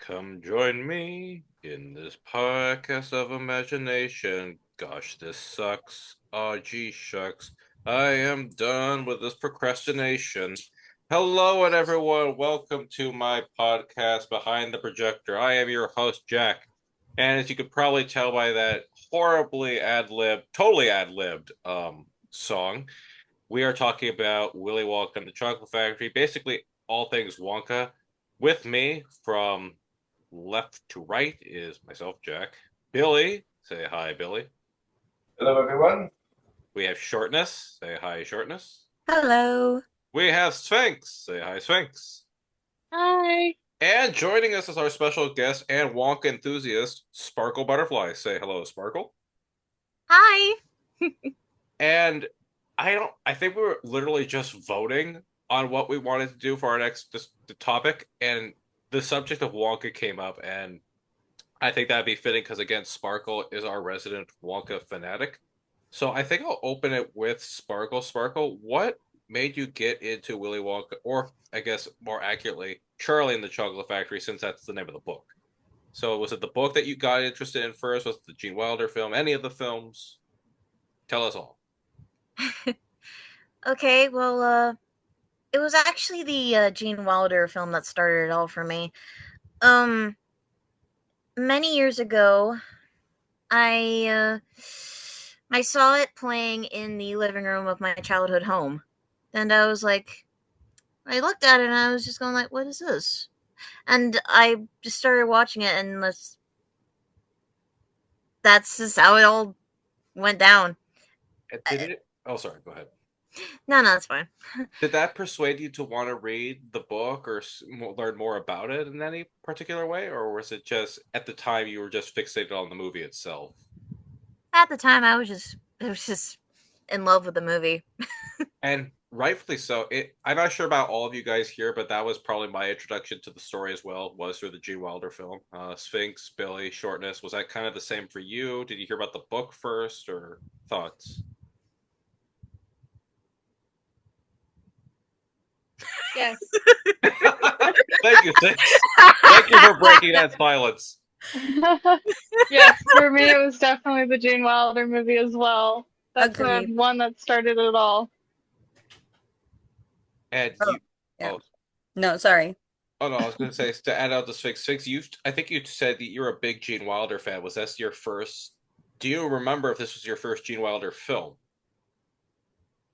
Come join me in this podcast of imagination. Gosh, this sucks. Oh, gee, shucks. I am done with this procrastination. Hello, and everyone. Welcome to my podcast, Behind the Projector. I am your host, Jack. And as you could probably tell by that horribly totally ad-libbed song, we are talking about Willy Wonka and the Chocolate Factory, basically all things Wonka. With me from left to right is myself, Jack. Billy, say hi, Billy. Hello, everyone. We have Shortness, say hi, Shortness. Hello. We have Sphinx, say hi, Sphinx. Hi. And joining us is our special guest and Wonka enthusiast, Sparkle Butterfly. Say hello, Sparkle. Hi. And I think we were literally just voting on what we wanted to do for our next the topic, and the subject of Wonka came up, and I think that'd be fitting because again, Sparkle is our resident Wonka fanatic. So I think I'll open it with Sparkle. Sparkle, what made you get into Willy Wonka, or I guess more accurately, Charlie and the Chocolate Factory, since that's the name of the book? So was it the book that you got interested in first? Was it the Gene Wilder film? Any of the films? Tell us all. Okay, well, it was actually the Gene Wilder film that started it all for me. Um, Many years ago, I I saw it playing in the living room of my childhood home, and I was like, I looked at it and I was just going like, what is this? And I just started watching it, and that's just how it all went down. Did it? Oh, sorry. Go ahead. No, it's fine. Did that persuade you to want to read the book or learn more about it in any particular way, or was it just at the time you were just fixated on the movie itself? At the time, I was just in love with the movie. And rightfully so. I'm not sure about all of you guys here, but that was probably my introduction to the story as well. Was through the Gene Wilder film, Sphinx, Billy, Shortness. Was that kind of the same for you? Did you hear about the book first, or thoughts? Yes. Thank you, Sphinx. Thank you for breaking that silence. Yes, for me it was definitely the Gene Wilder movie as well. That's the Agreed. one that started it all. And Oh, you, yeah. oh, No, sorry. oh no, I was going to say to add out the Sphinx. Sphinx, I think you said that you're a big Gene Wilder fan. Was that your first? Do you remember if this was your first Gene Wilder film?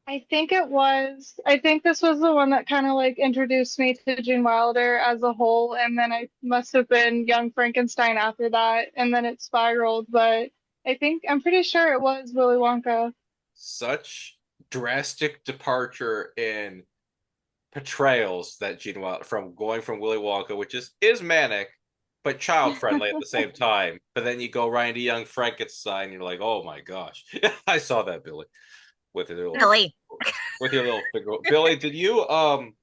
I think it was. I think this was the one that kind of like introduced me to Gene Wilder as a whole, and then I must have been Young Frankenstein after that, and then it spiraled. But I'm pretty sure it was Willy Wonka. Such drastic departure in portrayals that Gene Wilder from going from Willy Wonka, which is manic but child friendly at the same time. But then you go right into Young Frankenstein, and you're like, oh my gosh, I saw that, Billy, with your little Really? with your little figure. Billy, did you I'm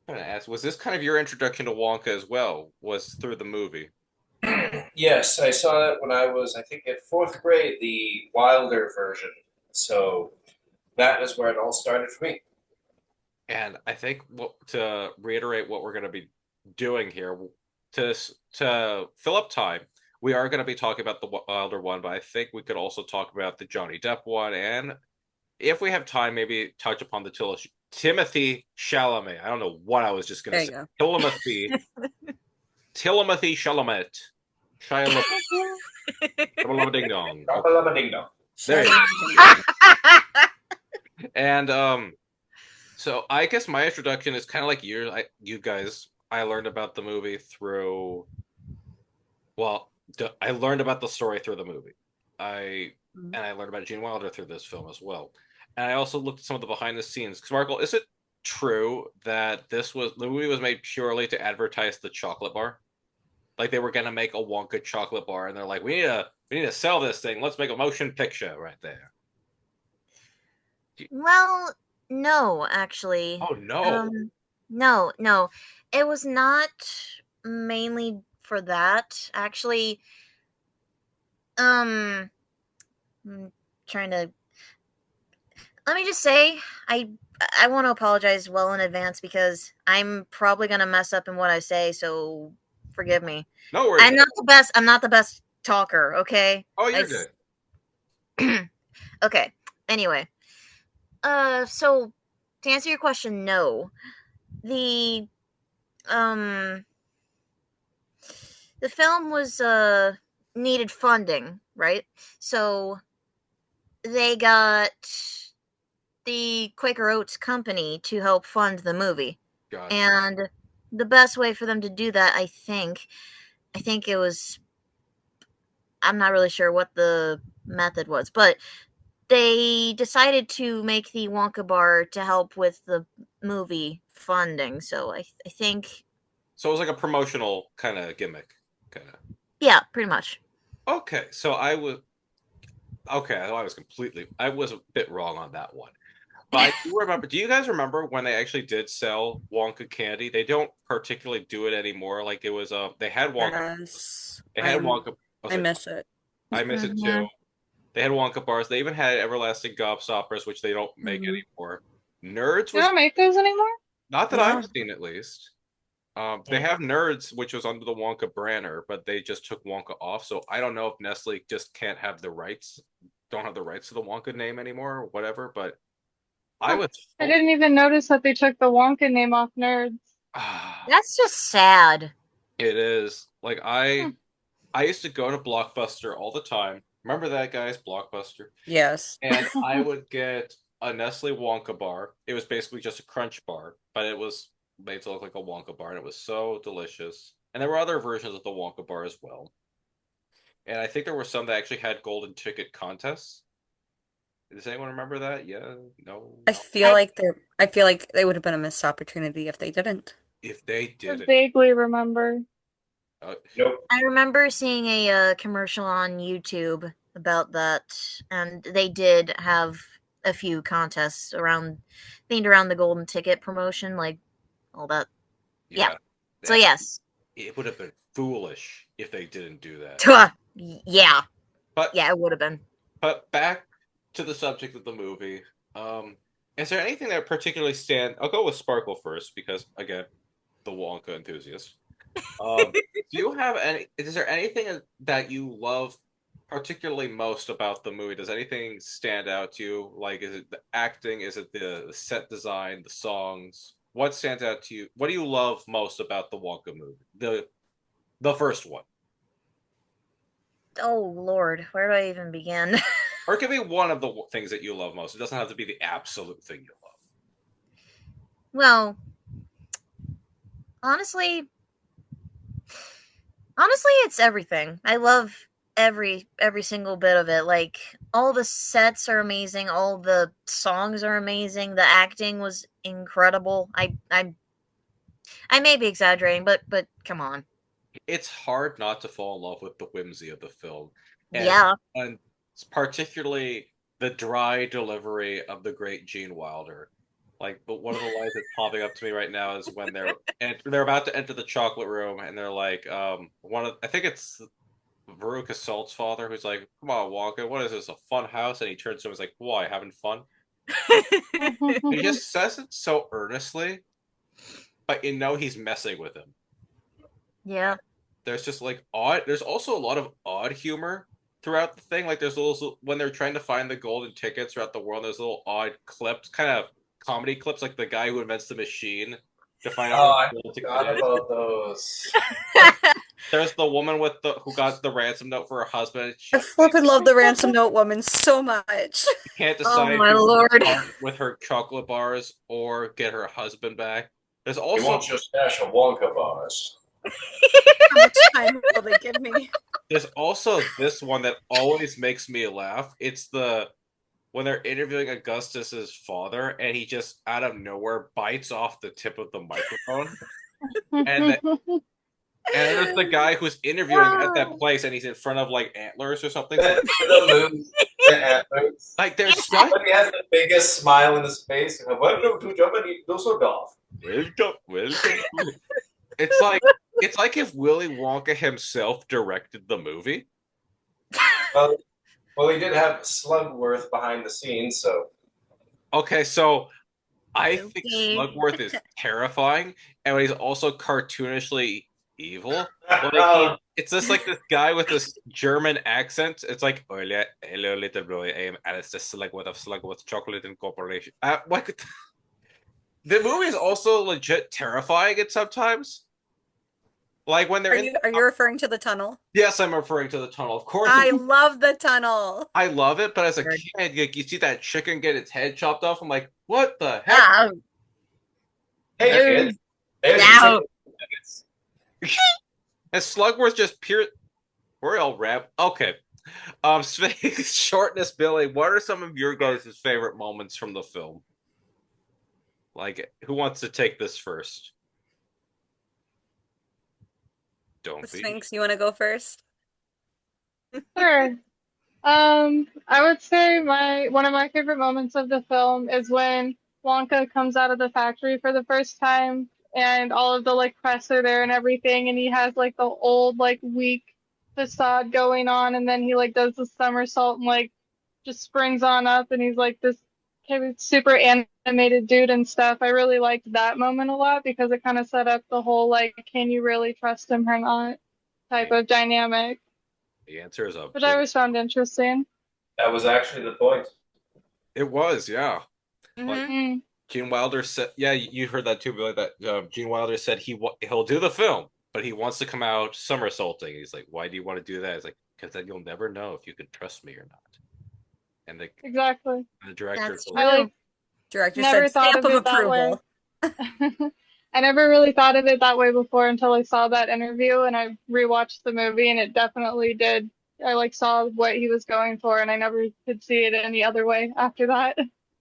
gonna ask, was this kind of your introduction to Wonka as well? Was through the movie? Yes, I saw it when I was, I think, at fourth grade, the Wilder version. So that is where it all started for me. And I think to reiterate what we're going to be doing here, to to fill up time, we are going to be talking about the Wilder one, but I think we could also talk about the Johnny Depp one, and if we have time, maybe touch upon the Timothy Chalamet. I don't know what I was just going to There you say. go. Timothy Chalamet. Shia LaBeouf. Ding dong. Lama ding dong. There you go. And so I guess my introduction is kind of like you guys. I learned about the movie through, well, I learned about the story through the movie. I and I learned about Gene Wilder through this film as well. And I also looked at some of the behind the scenes. Markle, is it true that the movie was made purely to advertise the chocolate bar? Like they were gonna make a Wonka chocolate bar, and they're like, we need to sell this thing. Let's make a motion picture right there. Well, no, actually. Oh no! Um, no. It was not mainly for that. Actually, um, I'm trying to. Let me just say, I want to apologize well in advance because I'm probably gonna mess up in what I say. So Forgive me. No worries. I'm not the best. I'm not the best talker. Okay. Oh, you're good. Okay. Anyway, so to answer your question, no. The um the film was needed funding, right? So they got the Quaker Oats company to help fund the movie. Gotcha. And the best way for them to do that, I think it was, I'm not really sure what the method was, but they decided to make the Wonka bar to help with the movie funding. So I think, So it was like a promotional kind of gimmick, kind of. yeah, pretty much. Okay, so I was a bit wrong on that one. But I do remember, do you guys remember when they actually did sell Wonka candy? They don't particularly do it anymore. Like it was they had Wonka, Yes. they had Wonka, I miss it. I miss it Mhm. too. They had Wonka bars. They even had everlasting gobstoppers, which they don't make Mhm. anymore. Nerds They was don't make those anymore? not that I've No. seen at least. They have Nerds, which was under the Wonka banner, but they just took Wonka off. So I don't know if Nestle just can't have the rights, don't have the rights to the Wonka name anymore or whatever. But I Huh. was, I didn't even notice that they took the Wonka name off Nerds. That's just sad. it is like Hmm. I used to go to Blockbuster all the time. Remember that, guys? Blockbuster. Yes. And I would get a Nestle Wonka bar. It was basically just a crunch bar, but it was made to look like a Wonka bar, and it was so delicious. And there were other versions of the Wonka bar as well. And I think there were some that actually had golden ticket contests. Does anyone remember that? Yeah, no. I I feel like they would have been a missed opportunity if they didn't. If they I did it, vaguely remember. uh, Nope. I remember seeing a commercial on YouTube about that, and they did have a few contests around themed around the golden ticket promotion, like all that. Yeah. yeah, So that yes. it would have been foolish if they didn't do that. Yeah. But Yeah, it would have been. back to the subject of the movie. Um, is there anything that particularly stand? I'll go with Sparkle first because again, the Wonka enthusiast. Do you have any? Is there anything that you love particularly most about the movie? Does anything stand out to you? Like, is it the acting? Is it the set design? The songs? What stands out to you? What do you love most about the Wonka movie? The first one, Oh Lord, where do I even begin? or it could be one of the things that you love most. It doesn't have to be the absolute thing you love. Well, honestly, honestly, it's everything. I love every single bit of it. Like all the sets are amazing, all the songs are amazing, the acting was incredible. I may be exaggerating, but come on. It's hard not to fall in love with the whimsy of the film, and Yeah. and particularly the dry delivery of the great Gene Wilder. Like, but one of the lines that's popping up to me right now is when they're about to enter the chocolate room, and they're like, I think it's Veruca Salt's father who's like, "Come on, Walker, what is this, a fun house?" And he turns to him and is like, "Why, having fun?" He just says it so earnestly, but you know he's messing with him. Yeah. There's just like odd. There's also a lot of odd humor throughout the thing. Like there's little when they're trying to find the golden tickets throughout the world. There's little odd clips, kind of comedy clips, like the guy who invents the machine to find out Oh, where I the golden ticket forgot is. about those. There's the woman with the who got the ransom note for her husband. I flippin' love the ransom note woman so much. She can't Oh decide if my she wants lord. to part with her chocolate bars or get her husband back. There's You also want your stash of Wonka bars. How much time will they give me? there's also this one that always makes me laugh. It's the when they're interviewing Augustus's father, and he just out of nowhere bites off the tip of the microphone, and the, and there's the guy who's interviewing at that place, and he's in front of like antlers or something. So, The moon, the antlers. like, there's such But he has the biggest smile in his face. Welcome to Germany, Dusseldorf. welcome, welcome. It's like it's like if Willy Wonka himself directed the movie. Well, well, he did have Slugworth behind the scenes, so Okay, so I think Okay. Slugworth is terrifying, and he's also cartoonishly evil. Like it's just like this guy with this German accent. It's like, "Hola, hello, little boy. I am Alice the Slug with a slug with chocolate incorporation." What? The movie is also legit terrifying at sometimes. Like when they're Are in. you referring to the tunnel? Yes, I'm referring to the tunnel. Of course, I love the tunnel. I love it, but as a Word. kid, you see that chicken get its head chopped off. I'm like, what the heck? Ah, Hey, no, kid. There's your no. chicken nuggets. And Slugworth just pure. We're all rap. Okay. Shortness, Billy. What are some of your guys' favorite moments from the film? Like, who wants to take this first? The Don't be. Sphinx, you want to go first? Sure. I would say one of my favorite moments of the film is when Wonka comes out of the factory for the first time and all of the like press are there and everything and he has like the old like weak facade going on and then he like does the somersault and like just springs on up and he's like this kind of super animated dude and stuff. I really liked that moment a lot because it kind of set up the whole like can you really trust him or not type of dynamic, The answer is a which I big. always found interesting. That was actually the point. It was, yeah. Like Mhm. Mm. Gene Wilder said, yeah, you heard that too, Billy. That Gene Wilder said he'll do the film, but he wants to come out somersaulting. He's like, why do you want to do that? He's like, because then you'll never know if you can trust me or not. And Exactly. the director That's I true. like Director never said thought stamp of of it that way. approval. I never really thought of it that way before until I saw that interview and I rewatched the movie and it definitely did. I like saw what he was going for and I never could see it any other way after that.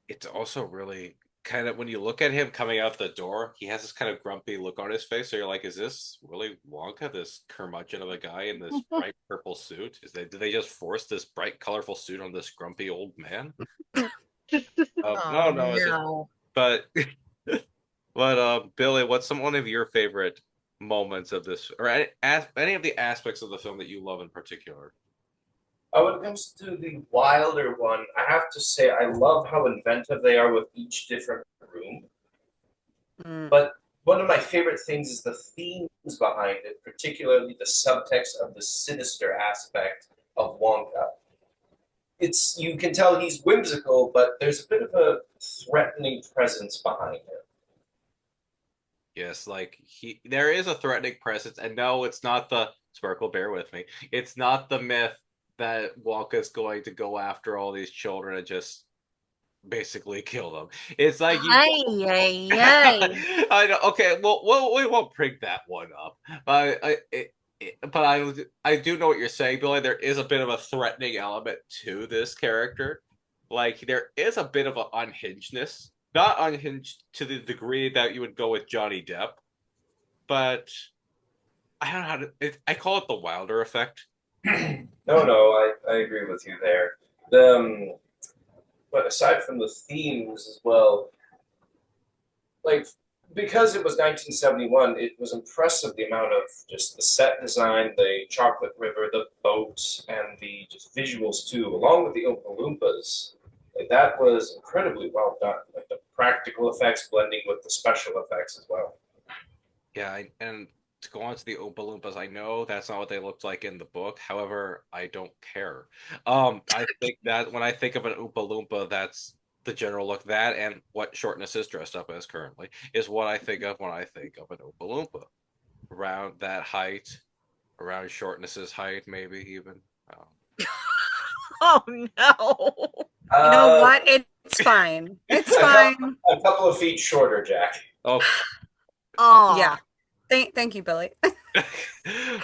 it's also really kind of when you look at him coming out the door, he has this kind of grumpy look on his face. So you're like, is this really Wonka, this curmudgeon of a guy in this bright purple suit? Did they just force this bright, colorful suit on this grumpy old man? Oh No, it's just no. but Billy, what's one of your favorite moments of this, or any of the aspects of the film that you love in particular? When it comes to the Wilder one, I have to say I love how inventive they are with each different room. Mm. But one of my favorite things is the themes behind it, particularly the subtext of the sinister aspect of Wonka. It's you can tell he's whimsical, but there's a bit of a threatening presence behind him. Yes, like there is a threatening presence, and no, it's not the Sparkle. Bear with me. It's not the myth that Wonka's going to go after all these children and just basically kill them. It's like you. Ay, ay, ay. I know. Okay, well, we won't bring that one up. But I do know what you're saying, Billy. There is a bit of a threatening element to this character. Like there is a bit of an unhingedness, not unhinged to the degree that you would go with Johnny Depp, but I don't know how to. I call it the Wilder effect. No, I agree with you there. But aside from the themes as well, like because it was 1971, it was impressive the amount of just the set design, the chocolate river, the boats, and the just visuals too, along with the Oompa Loompas. Like that was incredibly well done. Like the practical effects blending with the special effects as well. Yeah, and to go on to the Oompa Loompas, I know that's not what they looked like in the book. However, I don't care. I think that when I think of an Oompa Loompa, that's the general look. That and what Shortness is dressed up as currently is what I think of when I think of an Oompa Loompa. Around that height, around Shortness's height, maybe even. Oh no. You know Uh, what? It's fine. It's a, fine. a couple of feet shorter, Jack. Oh, Yeah. Oh. Thank you, Billy.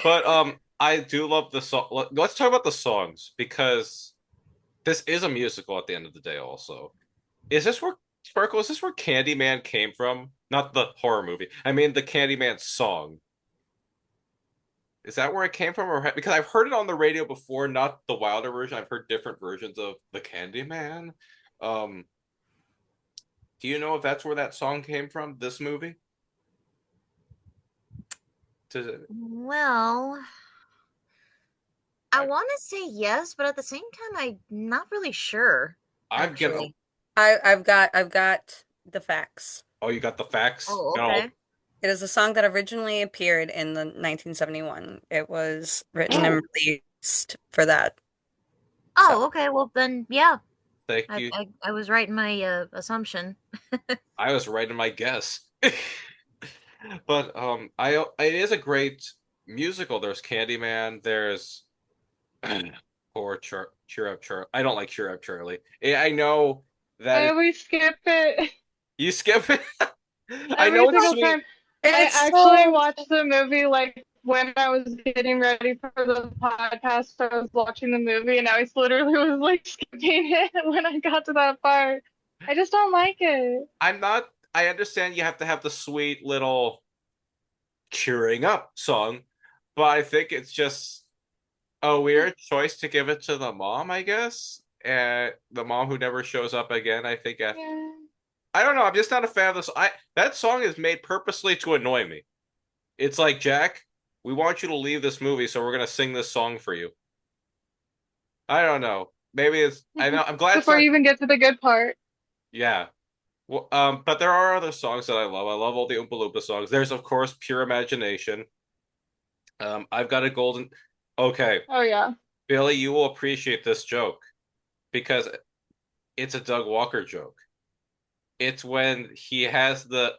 but I do love the song. Let's talk about the songs because this is a musical at the end of the day. Also, is this where Sparkle? Is this where Candyman came from? Not the horror movie. I mean the Candyman song. Is that where it came from, or because I've heard it on the radio before, not the Wilder version. I've heard different versions of the Candyman. Um, do you know if that's where that song came from? This movie? Well, I I, want to say yes, but at the same time, I'm not really sure. I'm gonna. Actually. I've got the facts. Oh, you got the facts. Oh, No, okay. It is a song that originally appeared in the 1971. It was written and Oh, released for that. So, Oh, okay. Well, then, yeah, thank I you. I, I was right in my assumption. I was right in my guess. But I it is a great musical. There's Candyman. There's poor Cheer Up Charlie. I don't like Cheer Up Charlie. I know that I it, always skip it you skip it. I every know it's single sweet. time. I it's actually so watched the movie like when I was getting ready for the podcast. I was watching the movie and I was literally was like skipping it when I got to that part. I just don't like it. I'm not. I understand you have to have the sweet little cheering up song, but I think it's just a weird choice to give it to the mom, I guess. And the mom who never shows up again, I think after Yeah. I don't know, I'm just not a fan of this. I That song is made purposely to annoy me. It's like, Jack, we want you to leave this movie, so we're gonna sing this song for you. I don't know. Maybe it's I know I'm glad it's Before not you even get to the good part. yeah. Well, but there are other songs that I love. I love all the Oompa Loompa songs. There's of course Pure Imagination. I've got a golden Okay, Oh yeah. Billy, you will appreciate this joke because it's a Doug Walker joke. It's when he has the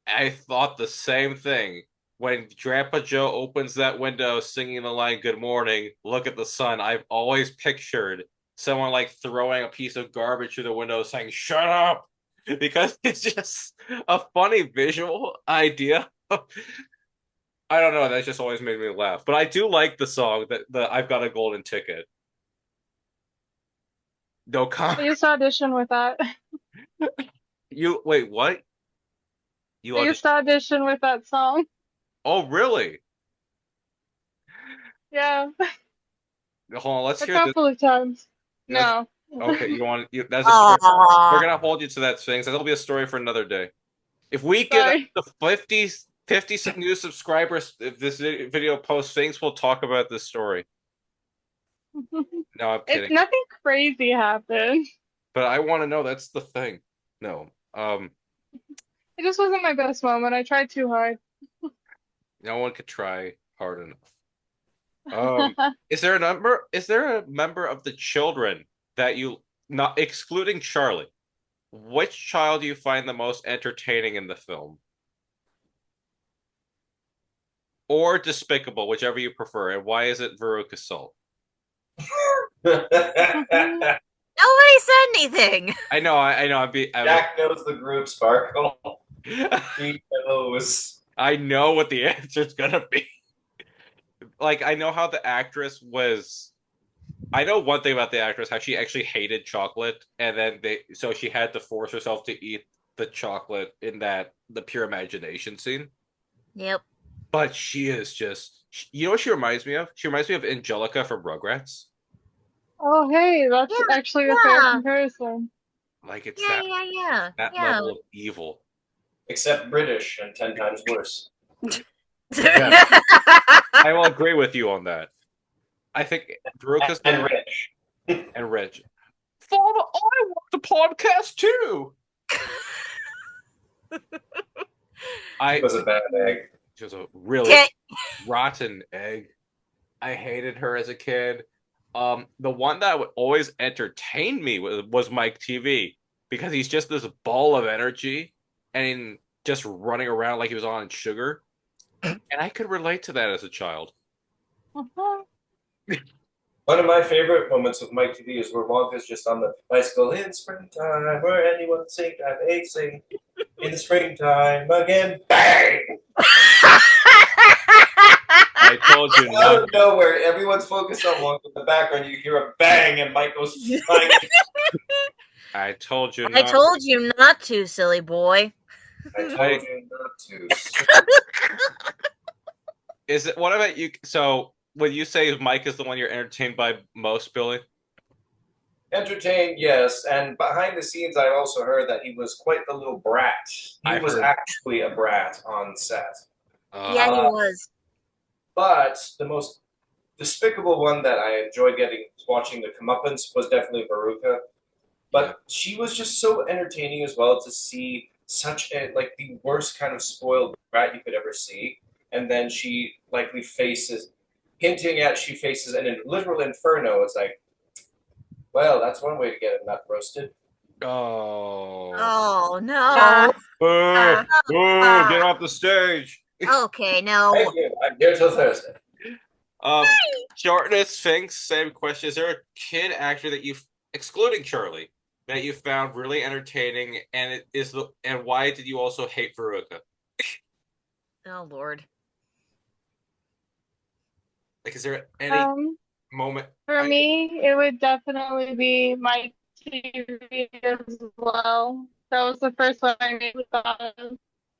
I thought the same thing. When Grandpa Joe opens that window singing the line, "Good morning, look at the sun," I've always pictured someone like throwing a piece of garbage through the window saying, "Shut up!" Because it's just a funny visual idea. I don't know, that just always made me laugh. But I do like the song that the I've got a golden ticket. No I comment. used to audition with that. You wait, what? You I auditioned? used to audition with that song. Oh, really? Yeah. Hold on, let's A hear this. couple of times. Let's No. Okay, you want you, that's a story. We're Aw. gonna hold you to that, Sphinx. That'll be a story for another day. If we get up Sorry. to 50 new subscribers, if this video posts, Sphinx will talk about this story. No, I'm It's kidding. nothing crazy happened. But I want to know. That's the thing. No, It just wasn't my best moment. I tried too hard. no one could try hard enough. Is there a number? Is there a member of the children that you not excluding Charlie? Which child do you find the most entertaining in the film? Or despicable, whichever you prefer. And why is it Veruca Salt? Nobody said anything. I know, I know. Jack knows the group, Sparkle. He knows. I know what the answer is gonna be. Like, I know how the actress was. I know one thing about the actress, how she actually hated chocolate, and then so she had to force herself to eat the chocolate in the Pure Imagination scene. Yep. But she is just, you know what she reminds me of? She reminds me of Angelica from Rugrats. Oh, hey, that's Yeah. actually a fair Yeah. comparison. Like it's Yeah. Yeah. Yeah. that Yeah. level of evil. Except British and 10 times worse. Yeah, I will agree with you on that. I think Veruca's And rich. and Reg. Father, I want the podcast too. He was a bad egg. She was a really Okay. rotten egg. I hated her as a kid. The one that would always entertain me was Mike TV because he's just this ball of energy and just running around like he was on sugar, and I could relate to that as a child. One of my favorite moments with Mike TV is where Wonka's just on the bicycle in springtime, where anyone sing, I may sing. In the springtime again, bang! I told you Out not. of nowhere, everyone's focused on Wonka. In the background, you hear a bang, and Mike goes flying. I told you I not. told you not to, silly boy. I told you not to. Is it? What about you? So, would you say Mike is the one you're entertained by most, Billy? Entertained, yes. And behind the scenes, I also heard that he was quite the little brat. He I was heard. actually a brat on set. Yeah, he was. But the most despicable one that I enjoyed watching the comeuppance was definitely Veruca. But she was just so entertaining as well to see such a like the worst kind of spoiled brat you could ever see, and then she likely faces, hinting at she faces an literal inferno. It's like, well, that's one way to get a nut roasted. Oh. Oh Ah, no. Boo! ah. Boo! Get off the stage. Okay, no. Thank you. I'm here till Thursday. Um, Shortness, Finks, same question. Is there a kid actor that you, excluding Charlie, that you found really entertaining, and and why did you also hate Veruca? Oh Lord. Like, is there any Um, moment? for me, it would definitely be my TV as well. That was the first one I immediately thought of. I don't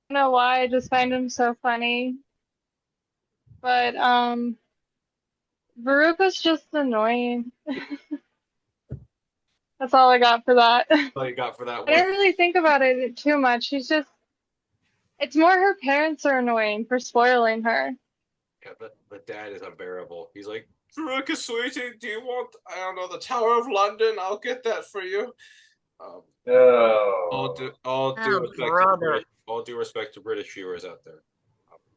know why, I just find him so funny. But Veruca's just annoying. That's all I got for that. I All you got for that one? didn't really think about it too much. It's more her parents are annoying for spoiling her. Yeah, the dad is unbearable. He's like, Veruca, sweetie, do you want, I don't know, the Tower of London? I'll get that for you. Um, Oh. all due Oh respect to the brother. British, all due respect to British viewers out there.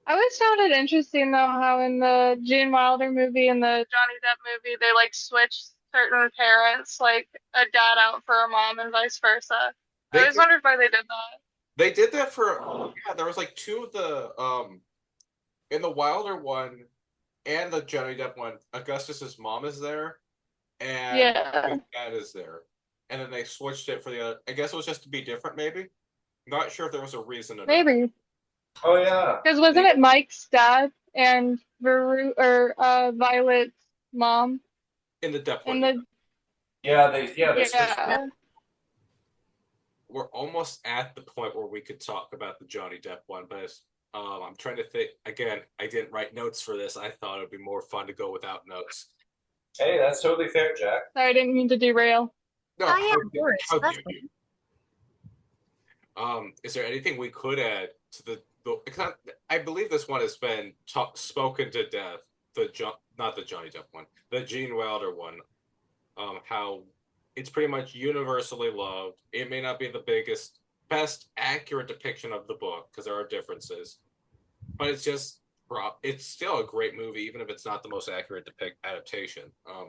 I always found it interesting though how in the Gene Wilder movie and the Johnny Depp movie they like switch certain parents, like a dad out for a mom and vice versa. I They always did, wondered why they did that. they did that for, yeah, there was like two of the in the Wilder one and the Johnny Depp one, Augustus's mom is there and his Yeah, dad is there. And then they switched it for the other. I guess it was just to be different, maybe. Not sure if there was a reason or not. maybe. Oh yeah. Because wasn't it Mike's dad and Violet's mom In the Depp one, in yeah. the Yeah, they switched. Yep. yeah. We're almost at the point where we could talk about the Johnny Depp one, but I'm trying to think. Again, I didn't write notes for this. I thought it would be more fun to go without notes. Hey, that's totally fair, Jack. Sorry, I didn't mean to derail. No, Oh yeah, of course. how That's dare you? Is there anything we could add to I believe this one has been spoken to death. Not the Johnny Depp one, the Gene Wilder one. How it's pretty much universally loved. It may not be the best accurate depiction of the book because there are differences, but it's still a great movie, even if it's not the most accurate adaptation. I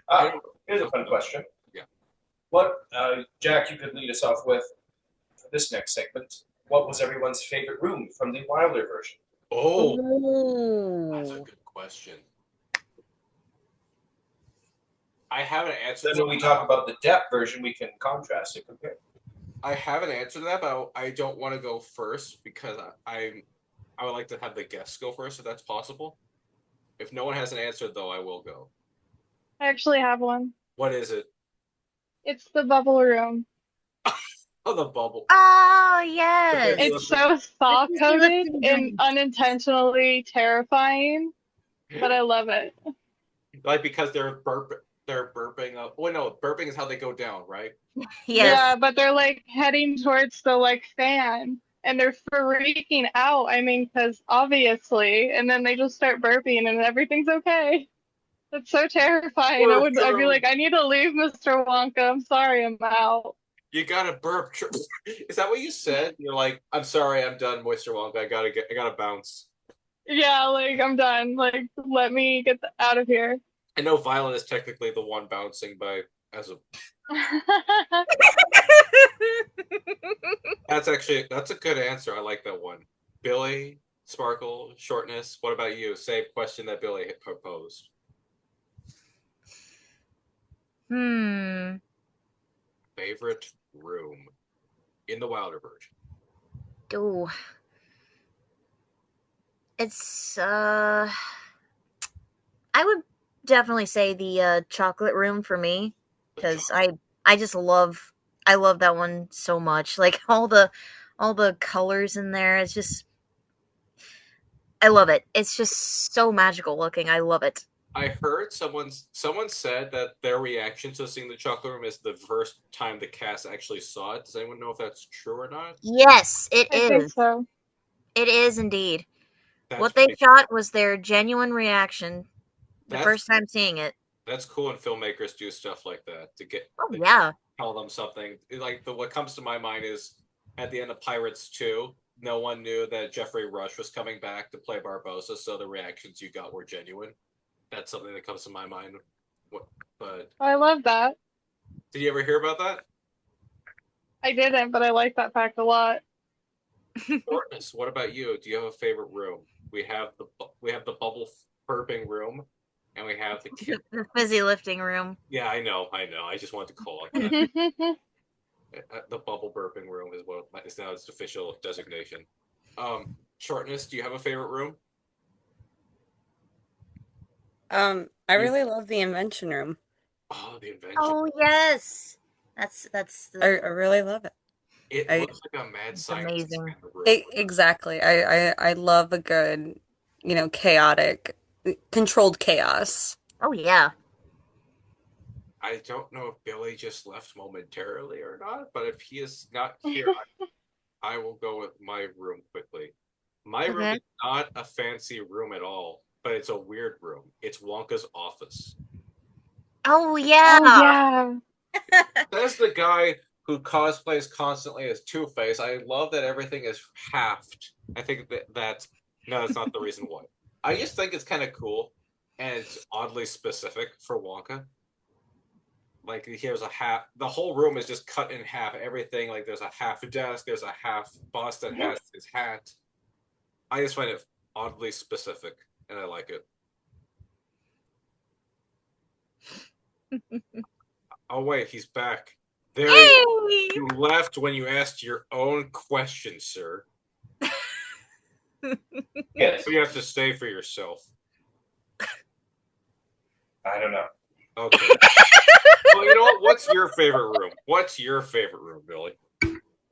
Ah, don't. here's a fun question. Yeah. What, Jack, you could lead us off with for this next segment. What was everyone's favorite room from the Wilder version? Oh, that's a Oh. good question. I have an answer. Then when we talk about the Depp version, we can contrast and compare. I have an answer to that, but I don't want to go first because I would like to have the guests go first if that's possible. If no one has an answer, though, I will go. I actually have one. What is it? It's the bubble room. Oh, the bubble. Oh yes. It's so saw He coded lifted and dreams. unintentionally terrifying, but I love it. Like because they're burping up. Well, no, burping is how they go down, right? Yes. Yeah, but they're like heading towards the like fan and they're freaking out. I mean, because obviously, and then they just start burping and everything's okay. That's so terrifying. I'd be like, I need to leave, Mr. Wonka. I'm sorry, I'm out. You gotta burp. Is that what you said? You're like, I'm sorry, I'm done, Moisture Wonka. I gotta bounce. Yeah, like I'm done. Like, let me get out of here. I know Violet is technically the one bouncing by as a. That's a good answer. I like that one. Billy, Sparkle, Shortness. What about you? Same question that Billy had proposed. Favorite room in the Wilder version. Oh. It's I would definitely say the chocolate room for me because I just I love that one so much. Like all the colors in there. It's just I love it. It's just so magical looking. I love it. I heard someone said that their reaction to seeing the chocolate room is the first time the cast actually saw it. Does anyone know if that's true or not? Yes, it I think is. so. It is indeed. That's What they pretty- shot was their genuine reaction the That's- first time seeing it. That's cool when filmmakers do stuff like that to Oh yeah. tell them something. Like what comes to my mind is at the end of Pirates 2, no one knew that Jeffrey Rush was coming back to play Barbossa, so the reactions you got were genuine. That's something that comes to my mind. But I love that. did you ever hear about that? I didn't, but I like that fact a lot. Shortness, what about you? Do you have a favorite room? We have the bubble burping room, and we have the kid. The fizzy lifting room. Yeah, I know. I just wanted to call it that. The bubble burping room is now its official designation. Shortness, do you have a favorite room? I really love the invention room. Oh, the invention. Oh yes, that's I really love it. It I looks like a mad it's scientist amazing. in the room. exactly. I love a good, chaotic, controlled chaos. Oh yeah. I don't know if Billy just left momentarily or not, but if he is not here, I will go with my room quickly. My room Okay. is not a fancy room at all, but it's a weird room. It's Wonka's office. Oh Oh yeah. yeah. That's the guy who cosplays constantly as Two-Face. I love that everything is halved. I think that's no, that's not the reason why. I just think it's kind of cool, and it's oddly specific for Wonka. Like here's a half. The whole room is just cut in half. Everything like there's a half desk, there's a half bust that has his hat. I just find it oddly specific, and I like it. Oh wait, he's back. There you Yay! You left when you asked your own question, sir. Yes. You have to stay for yourself. I don't know. Okay. Well, you know what? What's your favorite room? What's your favorite room, Billy?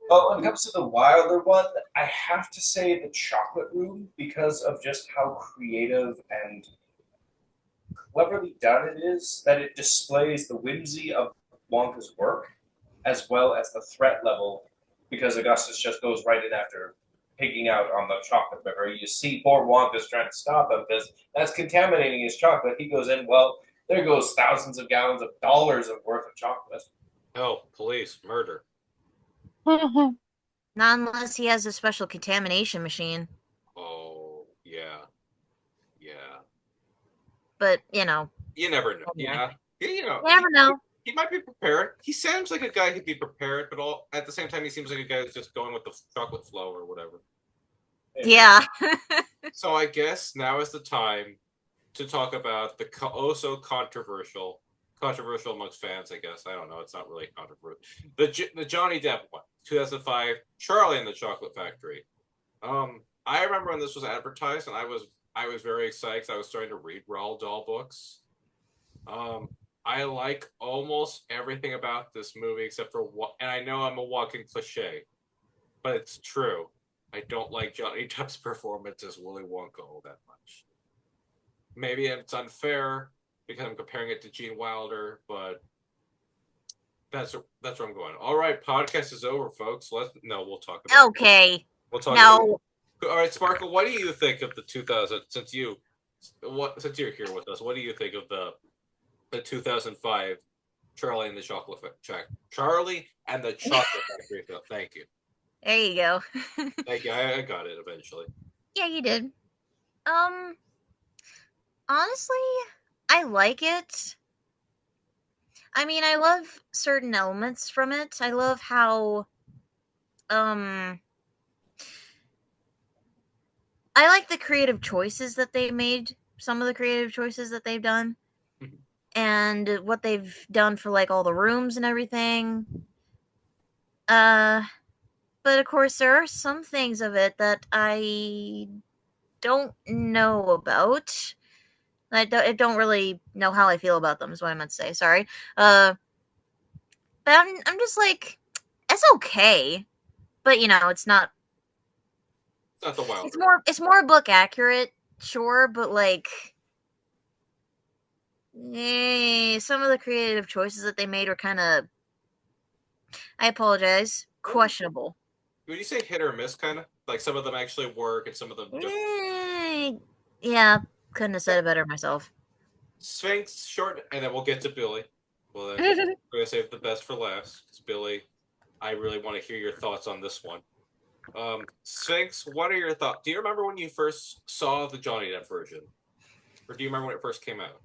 Well, when it comes to the Wilder one, I have to say the chocolate room because of just how creative and cleverly done it is, that it displays the whimsy of Wonka's work as well as the threat level, because Augustus just goes right in after pigging out on the chocolate river. You see poor Wonka's trying to stop him because that's contaminating his chocolate. He goes in, well, there goes thousands of gallons of dollars of worth of chocolate. Oh, police, murder. Not unless he has a special contamination machine. Oh, yeah. Yeah. But You never know. anyway. Yeah. You never know. He might be prepared. He seems like a guy who'd be prepared, but at the same time, he seems like a guy who's just going with the chocolate flow or whatever. Yeah. So I guess now is the time to talk about the so controversial amongst fans. I guess I don't know. It's not really controversial. The Johnny Depp one, 2005, Charlie and the Chocolate Factory. I remember when this was advertised, and I was very excited. I was starting to read Roald Dahl books. I like almost everything about this movie except for what, and I know I'm a walking cliche, but it's true. I don't like Johnny Depp's performance as Willy Wonka all that much. Maybe it's unfair because I'm comparing it to Gene Wilder, but that's where I'm going. All right, podcast is over, folks. We'll talk about Okay. We'll talk No. about All right, Sparkle, what do you think of the 2000 since you're here with us? What do you think of the 2005 Charlie and the Chocolate Factory film? Thank you. There you go. Thank you. I got it eventually. Yeah, you did. Honestly, I like it. I mean, I love certain elements from it. I love how I like the creative choices that they made, some of the creative choices that they've done. And what they've done for like all the rooms and everything. But of course there are some things of it that I don't know about. I don't really know how I feel about them is what I meant to say. Sorry. But I'm just like, it's okay. But it's not. It's not the Wilder. It's more book accurate, sure, but like, some of the creative choices that they made are kind of. I apologize. Questionable. Would you say hit or miss, kind of? Like some of them actually work and some of them don't. Yeah, couldn't have said it better myself. Sphinx short, and then we'll get to Billy. Well, then we're gonna save the best for last because Billy I really want to hear your thoughts on this one. Sphinx, what are your thoughts? Do you remember when you first saw the Johnny Depp version, or do you remember when it first came out?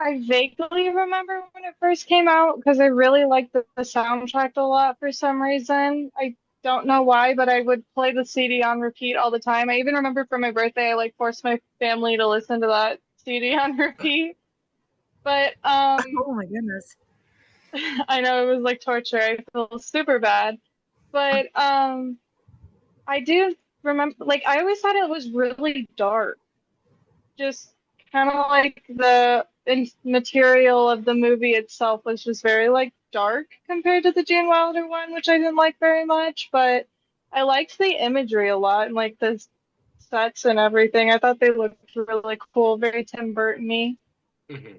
I vaguely remember when it first came out because I really liked the soundtrack a lot for some reason. I don't know why, but I would play the CD on repeat all the time. I even remember for my birthday, I like forced my family to listen to that CD on repeat. But Oh my goodness. I know it was like torture. I feel super bad. But I do remember, like, I always thought it was really dark. Just kind of like the material of the movie itself was just very like dark compared to the Gene Wilder one, which I didn't like very much, but I liked the imagery a lot and like the sets and everything. I thought they looked really cool, very Tim Burton-y. Mm-hmm.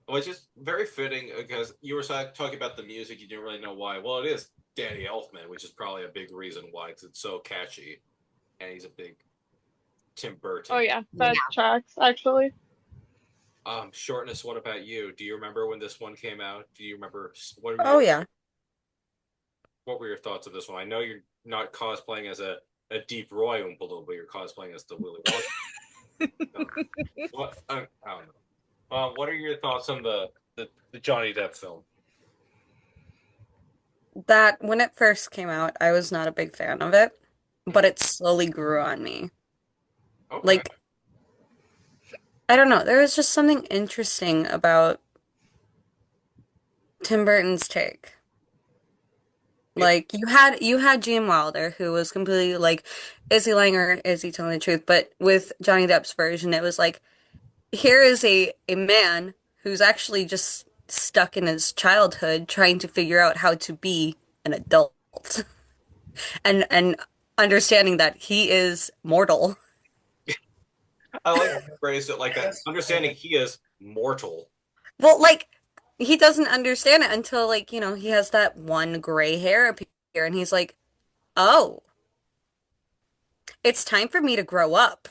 Well, it's just very fitting because you were talking about the music. You didn't really know why. Well, it is Danny Elfman, which is probably a big reason why, because it's so catchy, and he's a big Tim Oh Burton. yeah, Yeah. that tracks actually. Shortness. What about you? Do you remember when this one came out? Do you remember Oh yeah. what were your thoughts of this one? I know you're not cosplaying as a Deep Roy Oompa but you're cosplaying as the Willy Wonka. What? I don't know. What are your thoughts on the Johnny Depp film? That when it first came out, I was not a big fan of it, but it slowly grew on me. Okay. Like, I don't know, there was just something interesting about Tim Burton's take. It Like you had Gene Wilder who was completely like, is he lying or is he telling the truth? But with Johnny Depp's version, it was like, here is a man who's actually just stuck in his childhood trying to figure out how to be an adult and understanding that he is mortal. I like to phrase it like that. Yes. Understanding he is mortal. Well, like he doesn't understand it until like, he has that one gray hair appear and he's like, "Oh, it's time for me to grow up.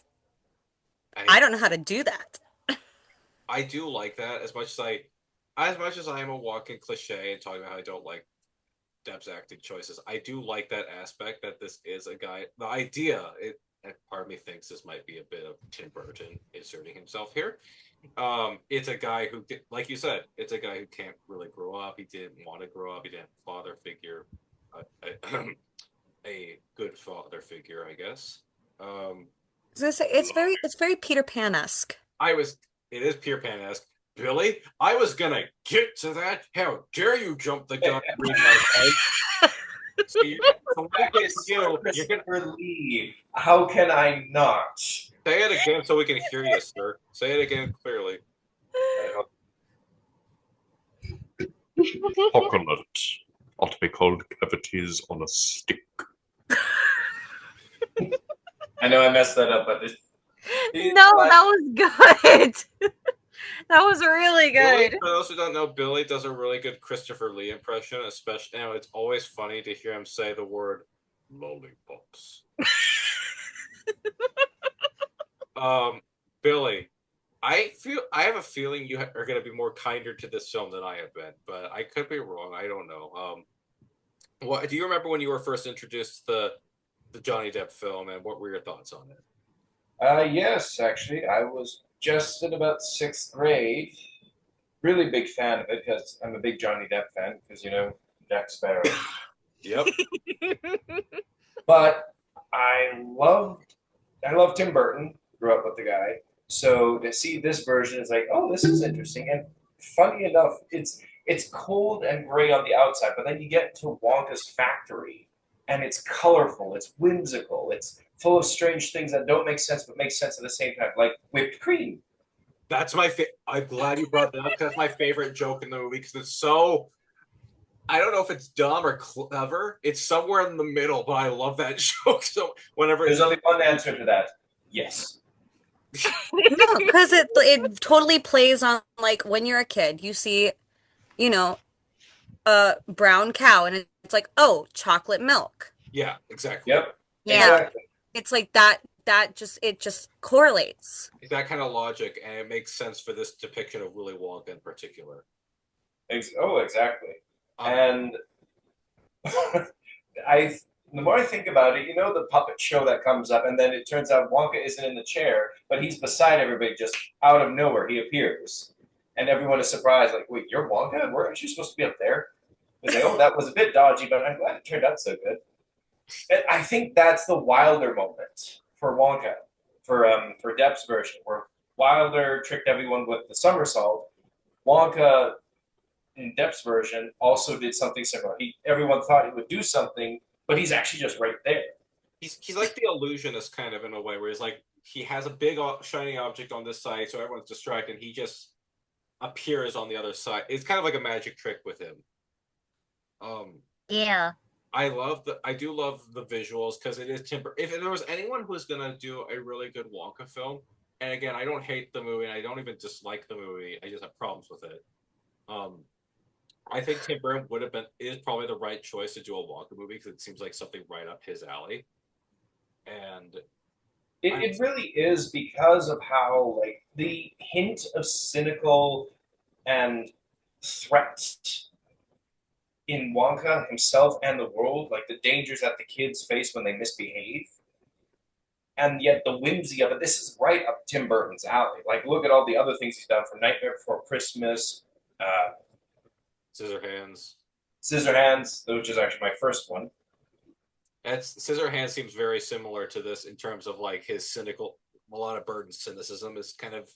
I I don't know how to do that." I do like that as much as I am a walking cliche and talking about how I don't like Depp's acting choices. I do like that aspect that this is a guy. The idea, and part of me thinks this might be a bit of Tim Burton inserting himself here. It's a guy who, like you said, it's a guy who can't really grow up. He didn't want to grow up. He didn't have a father figure, a good father figure, I guess. Um, I was gonna say it's very Peter Pan-esque. I was. It is Peter Pan-esque. Billy, I was gonna get to that. How dare you jump the gun and read my head? So you're gonna It's you. You're gonna Christopher Lee. How can I not? say it again so we can hear you, sir. Say it again clearly. Coconut ought to be called cavities on a stick. I know I messed that up, but No, that was good. That was really Billy, good. for those who don't know, Billy does a really good Christopher Lee impression, especially it's always funny to hear him say the word lollipops. Billy, I have a feeling you are going to be more kinder to this film than I have been, but I could be wrong. I don't know. What do you remember when you were first introduced to the Johnny Depp film, and what were your thoughts on it? Yes, actually, I was just in about sixth grade. Really big fan of it because I'm a big Johnny Depp fan because Jack Sparrow. Yep. But I love Tim Burton. Grew up with the guy, so to see this version is like, oh, this is interesting. And funny enough, it's cold and gray on the outside, but then you get to Wonka's factory, and it's colorful, it's whimsical, it's full of strange things that don't make sense but make sense at the same time, like whipped cream. That's my I'm glad you brought that up because that's my favorite joke in the movie because it's so. I don't know if it's dumb or clever. It's somewhere in the middle, but I love that joke. So whenever There's only one answer to that. Yes. No, because it totally plays on like when you're a kid, you see, you know, a brown cow and it's like, oh, chocolate milk. yeah, exactly. Yep. Yeah. Exactly. It's like that just correlates. That kind of logic, and it makes sense for this depiction of Willy Wonka in particular. Oh, exactly. Um, And I the more I think about it, the puppet show that comes up, and then it turns out Wonka isn't in the chair, but he's beside everybody. Just out of nowhere, he appears, and everyone is surprised. Like, wait, you're Wonka? Weren't you supposed to be up there? They say, oh, that was a bit dodgy, but I'm glad it turned out so good. And I think that's the Wilder moment for Wonka, for Depp's version, where Wilder tricked everyone with the somersault. Wonka in Depp's version also did something similar. Everyone thought he would do something, but he's actually just right there. He's like the illusionist kind of in a way, where he's like he has a big shiny object on this side, so everyone's distracted. And he just appears on the other side. It's kind of like a magic trick with him. Yeah. I do love the visuals because it is Timber. If there was anyone who's gonna do a really good Wonka film, and again, I don't hate the movie, and I don't even dislike the movie. I just have problems with it. I think Tim Burton is probably the right choice to do a Wonka movie because it seems like something right up his alley. And it really is because of how like the hint of cynical and threat in Wonka himself and the world, like the dangers that the kids face when they misbehave, and yet the whimsy of it. This is right up Tim Burton's alley. Like, look at all the other things he's done from Nightmare Before Christmas, Scissorhands. Scissorhands, which is actually my first one. Scissorhands seems very similar to this in terms of like his cynical. A lot of Burton's cynicism is kind of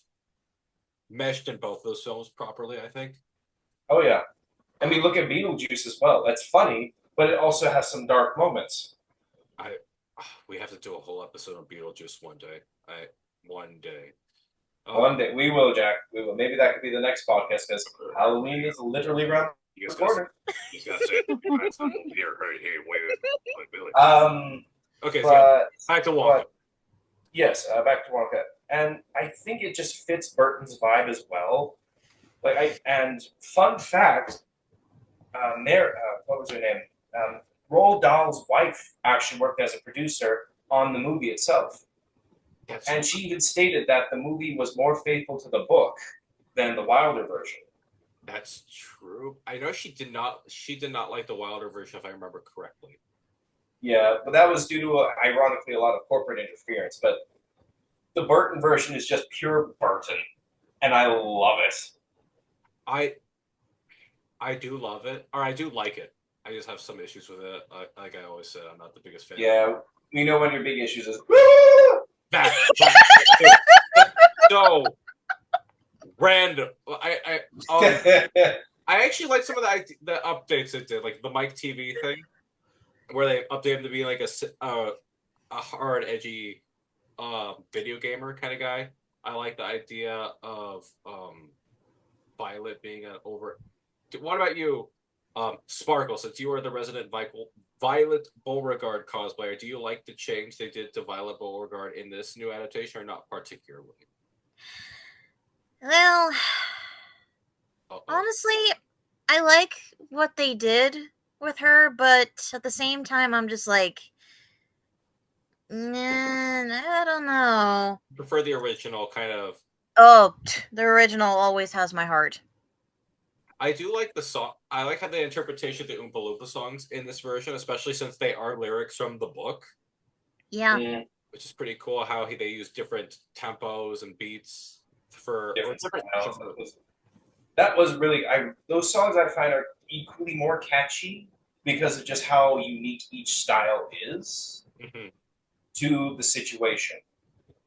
meshed in both those films properly, I think. Oh yeah, I mean, look at Beetlejuice as well. That's funny, but it also has some dark moments. We have to do a whole episode on Beetlejuice one day. One day. One day we will, Jack. We will. Maybe that could be the next podcast because Halloween is literally around the corner. You just gotta say it. Here, wait. Okay, back to Wonka. Yes, back to Wonka, and I think it just fits Burton's vibe as well. And fun fact, what was her name? Roald Dahl's wife actually worked as a producer on the movie itself. And she even stated that the movie was more faithful to the book than the Wilder version. That's true. I know she did not like the Wilder version, if I remember correctly. Yeah, but that was due to, ironically, a lot of corporate interference. But the Burton version is just pure Burton, and I love it. I do love it, or I do like it. I just have some issues with it. Like I always said, I'm not the biggest fan. Yeah, we know one of your big issues is that. So random. I actually like some of the updates it did, like the Mike TV thing, where they updated him to be like a hard, edgy video gamer kind of guy. I like the idea of Violet being an over. What about you, Sparkle? Since you are the resident Violet Beauregard cosplayer, do you like the change they did to Violet Beauregard in this new adaptation, or not particularly? Well, honestly, I like what they did with her, but at the same time, I'm just like, nah, I don't know. Prefer the original kind of. Oh, the original always has my heart. I do like the song. I like how the interpretation of the Oompa Loompa songs in this version, especially since they are lyrics from the book. Yeah. Which is pretty cool how they use different tempos and beats for different styles. That was really those songs I find are equally more catchy because of just how unique each style is to the situation.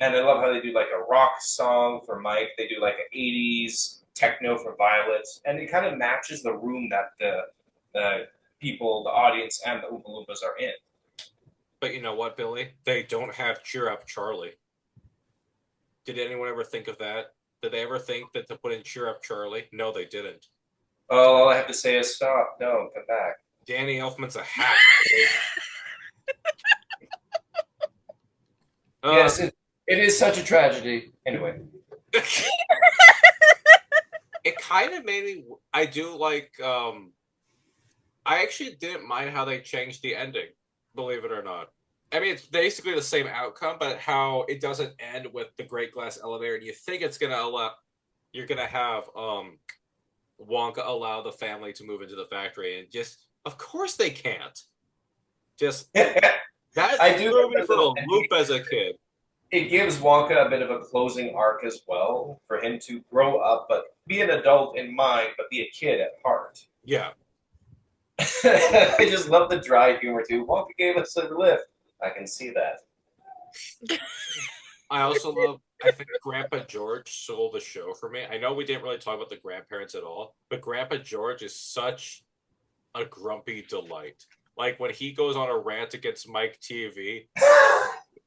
And I love how they do like a rock song for Mike. They do like an 80s techno for Violet, and it kind of matches the room that the people, the audience, and the Oompa Loompas are in. But you know what, Billy? They don't have Cheer Up Charlie. Did anyone ever think of that? Did they ever think that to put in Cheer Up Charlie? No, they didn't. Oh, all I have to say is stop. No, come back. Danny Elfman's a hack. Yes, it is such a tragedy. Anyway. It kind of made me. I do like. I actually didn't mind how they changed the ending. Believe it or not. I mean, it's basically the same outcome, but how it doesn't end with the Great Glass Elevator, and you think it's gonna allow. You're gonna have Wonka allow the family to move into the factory, and just Of course they can't. Just I that do threw like me that for a little loop as a kid. it gives Wonka a bit of a closing arc as well for him to grow up, but be an adult in mind, but be a kid at heart. Yeah. I just love the dry humor too. Wonka gave us a lift. I can see that. I also love, I think Grandpa George stole the show for me. I know we didn't really talk about the grandparents at all, but Grandpa George is such a grumpy delight. Like when he goes on a rant against Mike TV,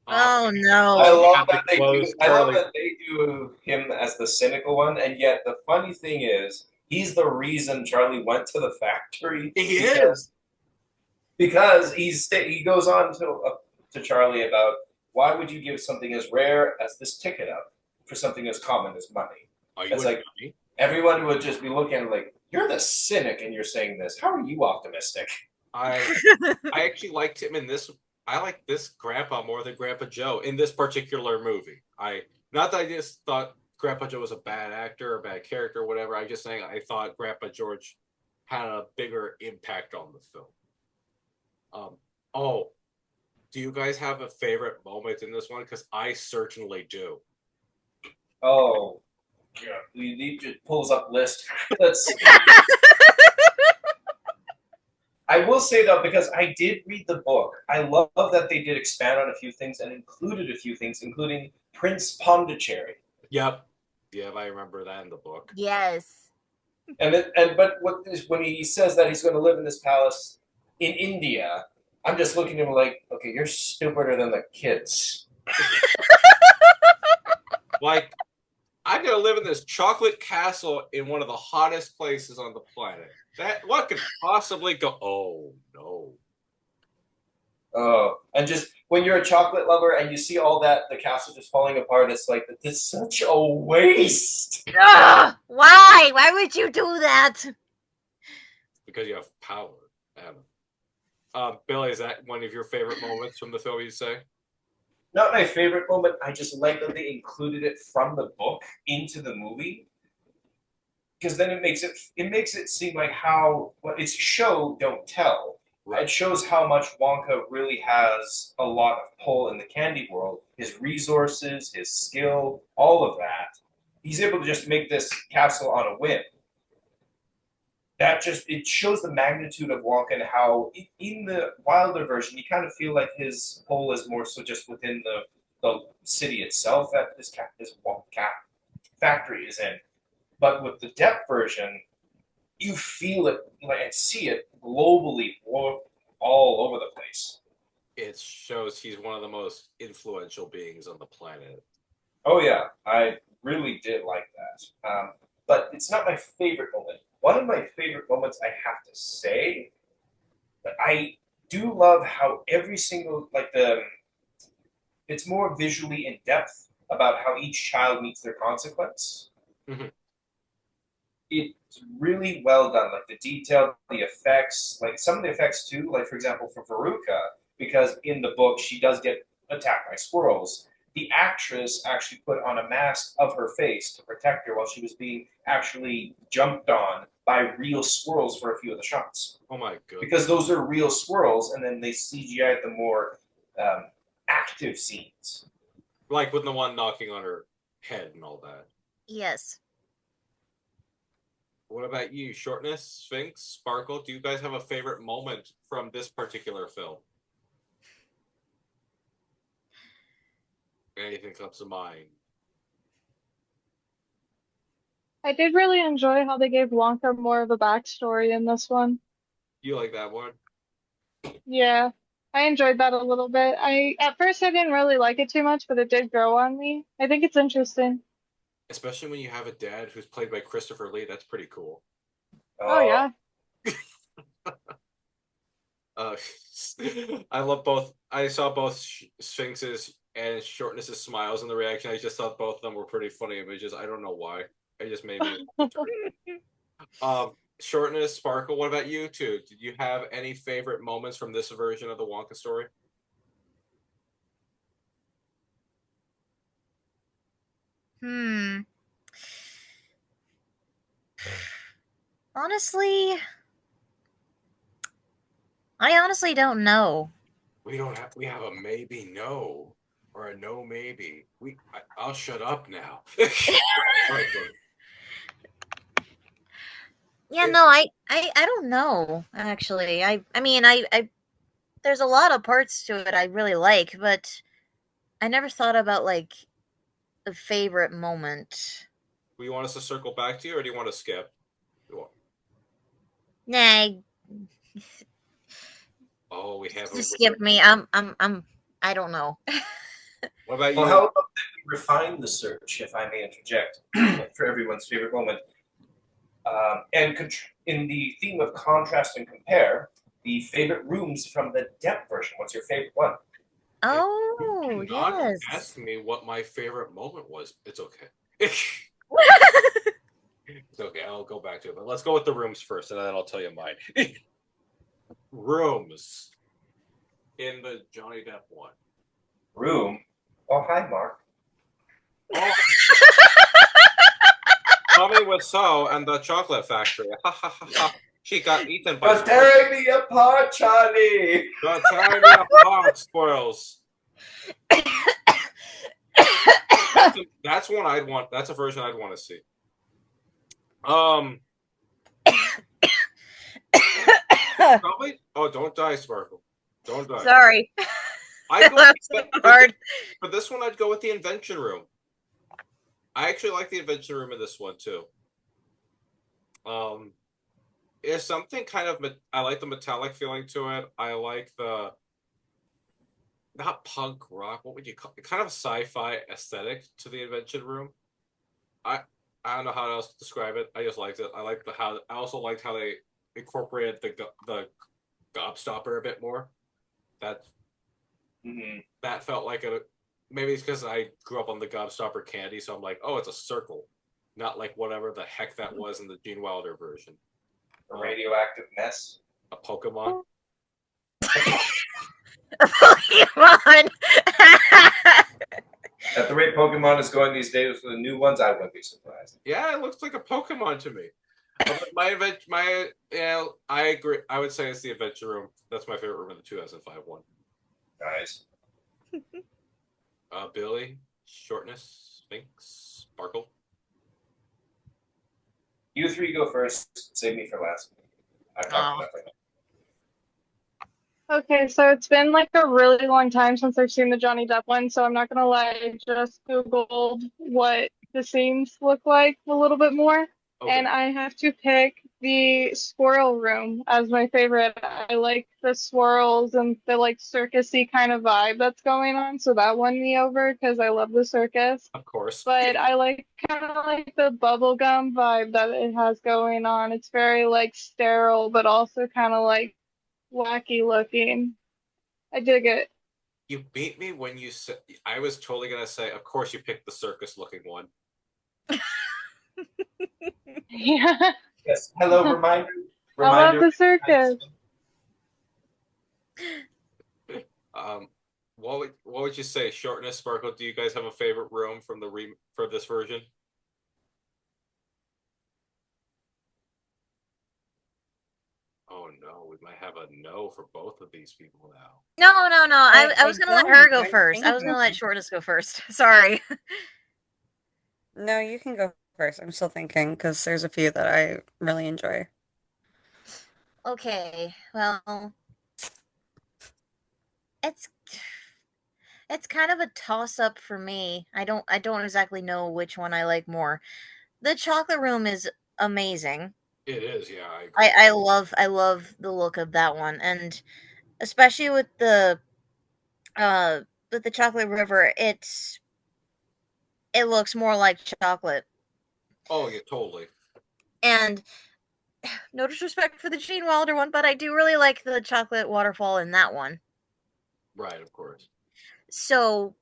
Oh I no. love have to that they do. close I love Charlie. that they do him as the cynical one, and yet the funny thing is, he's the reason Charlie went to the factory. He is. Because he goes on to Charlie about why would you give something as rare as this ticket up for something as common as money? Are you It's a like dummy? everyone would just be looking at it like you're the cynic and you're saying this. How are you optimistic? I I actually liked him in this. I like this grandpa more than Grandpa Joe in this particular movie. I not that I just thought Grandpa Joe was a bad actor or a bad character or whatever. I just saying I thought Grandpa George had a bigger impact on the film. Um, oh, do you guys have a favorite moment in this one? Because I certainly do. Oh, yeah. We need to pulls up list. Let's. I will say though, because I did read the book, I love that they did expand on a few things and included a few things, including Prince Pondicherry. Yep. Yep, I remember that in the book. Yes. But when he says that he's going to live in this palace in India, I'm just looking at him like, okay, you're stupider than the kids. Like, I'm gonna live in this chocolate castle in one of the hottest places on the planet. That what could possibly go? Oh no! Oh, and just when you're a chocolate lover and you see all that, the castle just falling apart, it's like this is such a waste. Ugh, why? Why would you do that? Because you have power, Adam. Billy, is that one of your favorite moments from the film? You say? Not my favorite moment. I just like that they included it from the book into the movie because then it makes it seem like how well, it's show don't tell. Right. It shows how much Wonka really has a lot of pull in the candy world. His resources, his skill, all of that. He's able to just make this castle on a whim. That just it shows the magnitude of Wonka and how in the Wilder version you kind of feel like his pull is more so just within the city itself that this factory is in. But with the depth version, you feel it and see it globally all over the place. It shows he's one of the most influential beings on the planet. Oh yeah, I really did like that. But it's not my favorite moment. One of my favorite moments, I have to say, but I do love how every single it's more visually in depth about how each child meets their consequence. Mhm. It's really well done. Like the detail, the effects, like some of the effects too. Like for example, for Veruca, because in the book she does get attacked by squirrels. The actress actually put on a mask of her face to protect her while she was being actually jumped on by real squirrels for a few of the shots. Oh my goodness! Because those are real squirrels, and then they CGI the more active scenes. Like with the one knocking on her head and all that. Yes. What about you, Shortness, Sphinx, Sparkle? Do you guys have a favorite moment from this particular film? Anything comes to mind? I did really enjoy how they gave Wonka more of a backstory in this one. You like that one? Yeah, I enjoyed that a little bit. At first I didn't really like it too much, but it did grow on me. I think it's interesting. Especially when you have a dad who's played by Christopher Lee. That's pretty cool. Oh yeah. Uh, I love both. I saw both Sphinx's and Shortness's smiles in the reaction. I just thought both of them were pretty funny images. I don't know why. It just made me. Shortness, Sparkle. What about you two? Did you have any favorite moments from this version of the Wonka story? Hmm. Honestly, I honestly don't know. We don't have. We have a maybe no or a no maybe. I'll shut up now. All right, Jordan. Yeah, no, I don't know actually. I mean, I there's a lot of parts to it I really like, but I never thought about like a favorite moment. Do you want us to circle back to you, or do you want to skip? Nah, Oh, we have a just winner. skip me. I don't know. What about Well, you? how about that we refine the search, if I may interject, for everyone's favorite moment? In the theme of contrast and compare, the favorite rooms from the depth version. What's your favorite one? Oh, Do not yes. ask me what my favorite moment was. It's okay. It's okay. I'll go back to it. But let's go with the rooms first, and then I'll tell you mine. Rooms in the Johnny Depp one. Room. Oh, hi, Mark. Oh, Tommy Wiseau and the Chocolate Factory. Ha ha ha ha. She got eaten by You're tearing me apart, Charlie. You're tearing me apart, squirrels. That's one I'd want. That's a version I'd want to see. Probably. Oh, don't die, Sparkle. Don't die. Sorry. I go That's so hard. for this one. I'd go with the invention room. I actually like the invention room in this one too. There's something kind of I like the metallic feeling to it. I like the not punk rock. What would you call it? Kind of sci-fi aesthetic to the invention room. I I don't know how else to describe it. I just liked it. I like how I also liked how they incorporated the gobstopper a bit more. That that felt like a maybe it's because I grew up on the gobstopper candy, so I'm like, oh, it's a circle, not like whatever the heck that was in the Gene Wilder version. A radioactive mess. A Pokemon. Pokemon. At the rate Pokemon is going these days with the new ones, I wouldn't be surprised. Yeah, it looks like a Pokemon to me. I agree. I would say it's the Adventure Room. That's my favorite room in the 2005 one. Nice. Billy, Shortness, Sphinx, Sparkle. You three go first. Save me for last. I've talked enough right now. Okay, so it's been like a really long time since I've seen the Johnny Depp one, so I'm not gonna lie, I just Googled what the scenes look like a little bit more, Okay. and I have to pick the squirrel room as my favorite. I like the swirls and the like circusy kind of vibe that's going on, so that won me over because I love the circus. Of course. But I like kind of like the bubblegum vibe that it has going on. It's very like sterile, but also kind of like wacky looking. I dig it. You beat me when you said. I was totally gonna say. Of course, you picked the circus-looking one. Yeah. Yes. Hello, reminder. I love Reminder. the circus. What would you say, Shortness, Sparkle? Do you guys have a favorite room from for this version? Oh no, we might have a no for both of these people now. No. I was gonna let her go I'm first. I was gonna let Shortest go first. Sorry. No, you can go first. I'm still thinking because there's a few that I really enjoy. Okay. Well, it's it's kind of a toss up for me. I don't exactly know which one I like more. The chocolate room is amazing. It is, yeah, I agree. I love the look of that one, and especially uh with the chocolate river, it looks more like chocolate. Oh yeah, totally. And no disrespect for the Gene Wilder one, but I do really like the chocolate waterfall in that one. Right, of course. So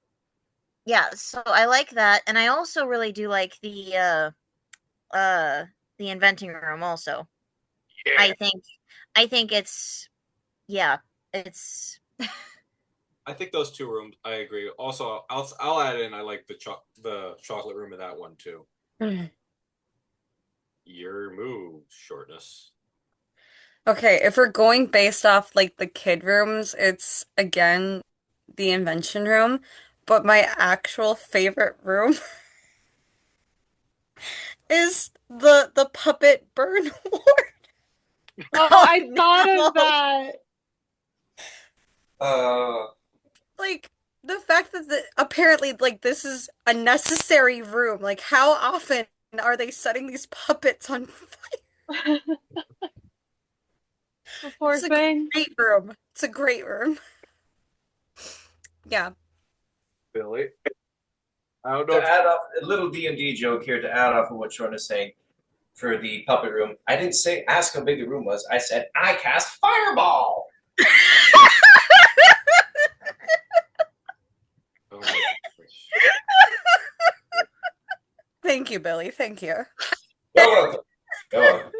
yeah, so I like that, and I also really do like the inventing room also. Yeah. I think it's yeah, it's I think those two rooms. I agree. Also, I'll add in. I like the chocolate room in that one too. Your move, Shortness. Okay, if we're going based off like the kid rooms, it's again the invention room. But my actual favorite room is the puppet burn ward. Oh, Oh I thought of no. that. Uh, Like the fact that apparently like this is a necessary room. Like how often are they setting these puppets on fire? The poor It's a thing. great room. It's a great room. Yeah. Billy. I don't know to if add off a little D&D joke here to add off of what Sean is saying for the puppet room. I didn't say ask how big the room was. I said I cast fireball. oh my gosh. Thank you, Billy. Thank you. You're welcome. You're welcome.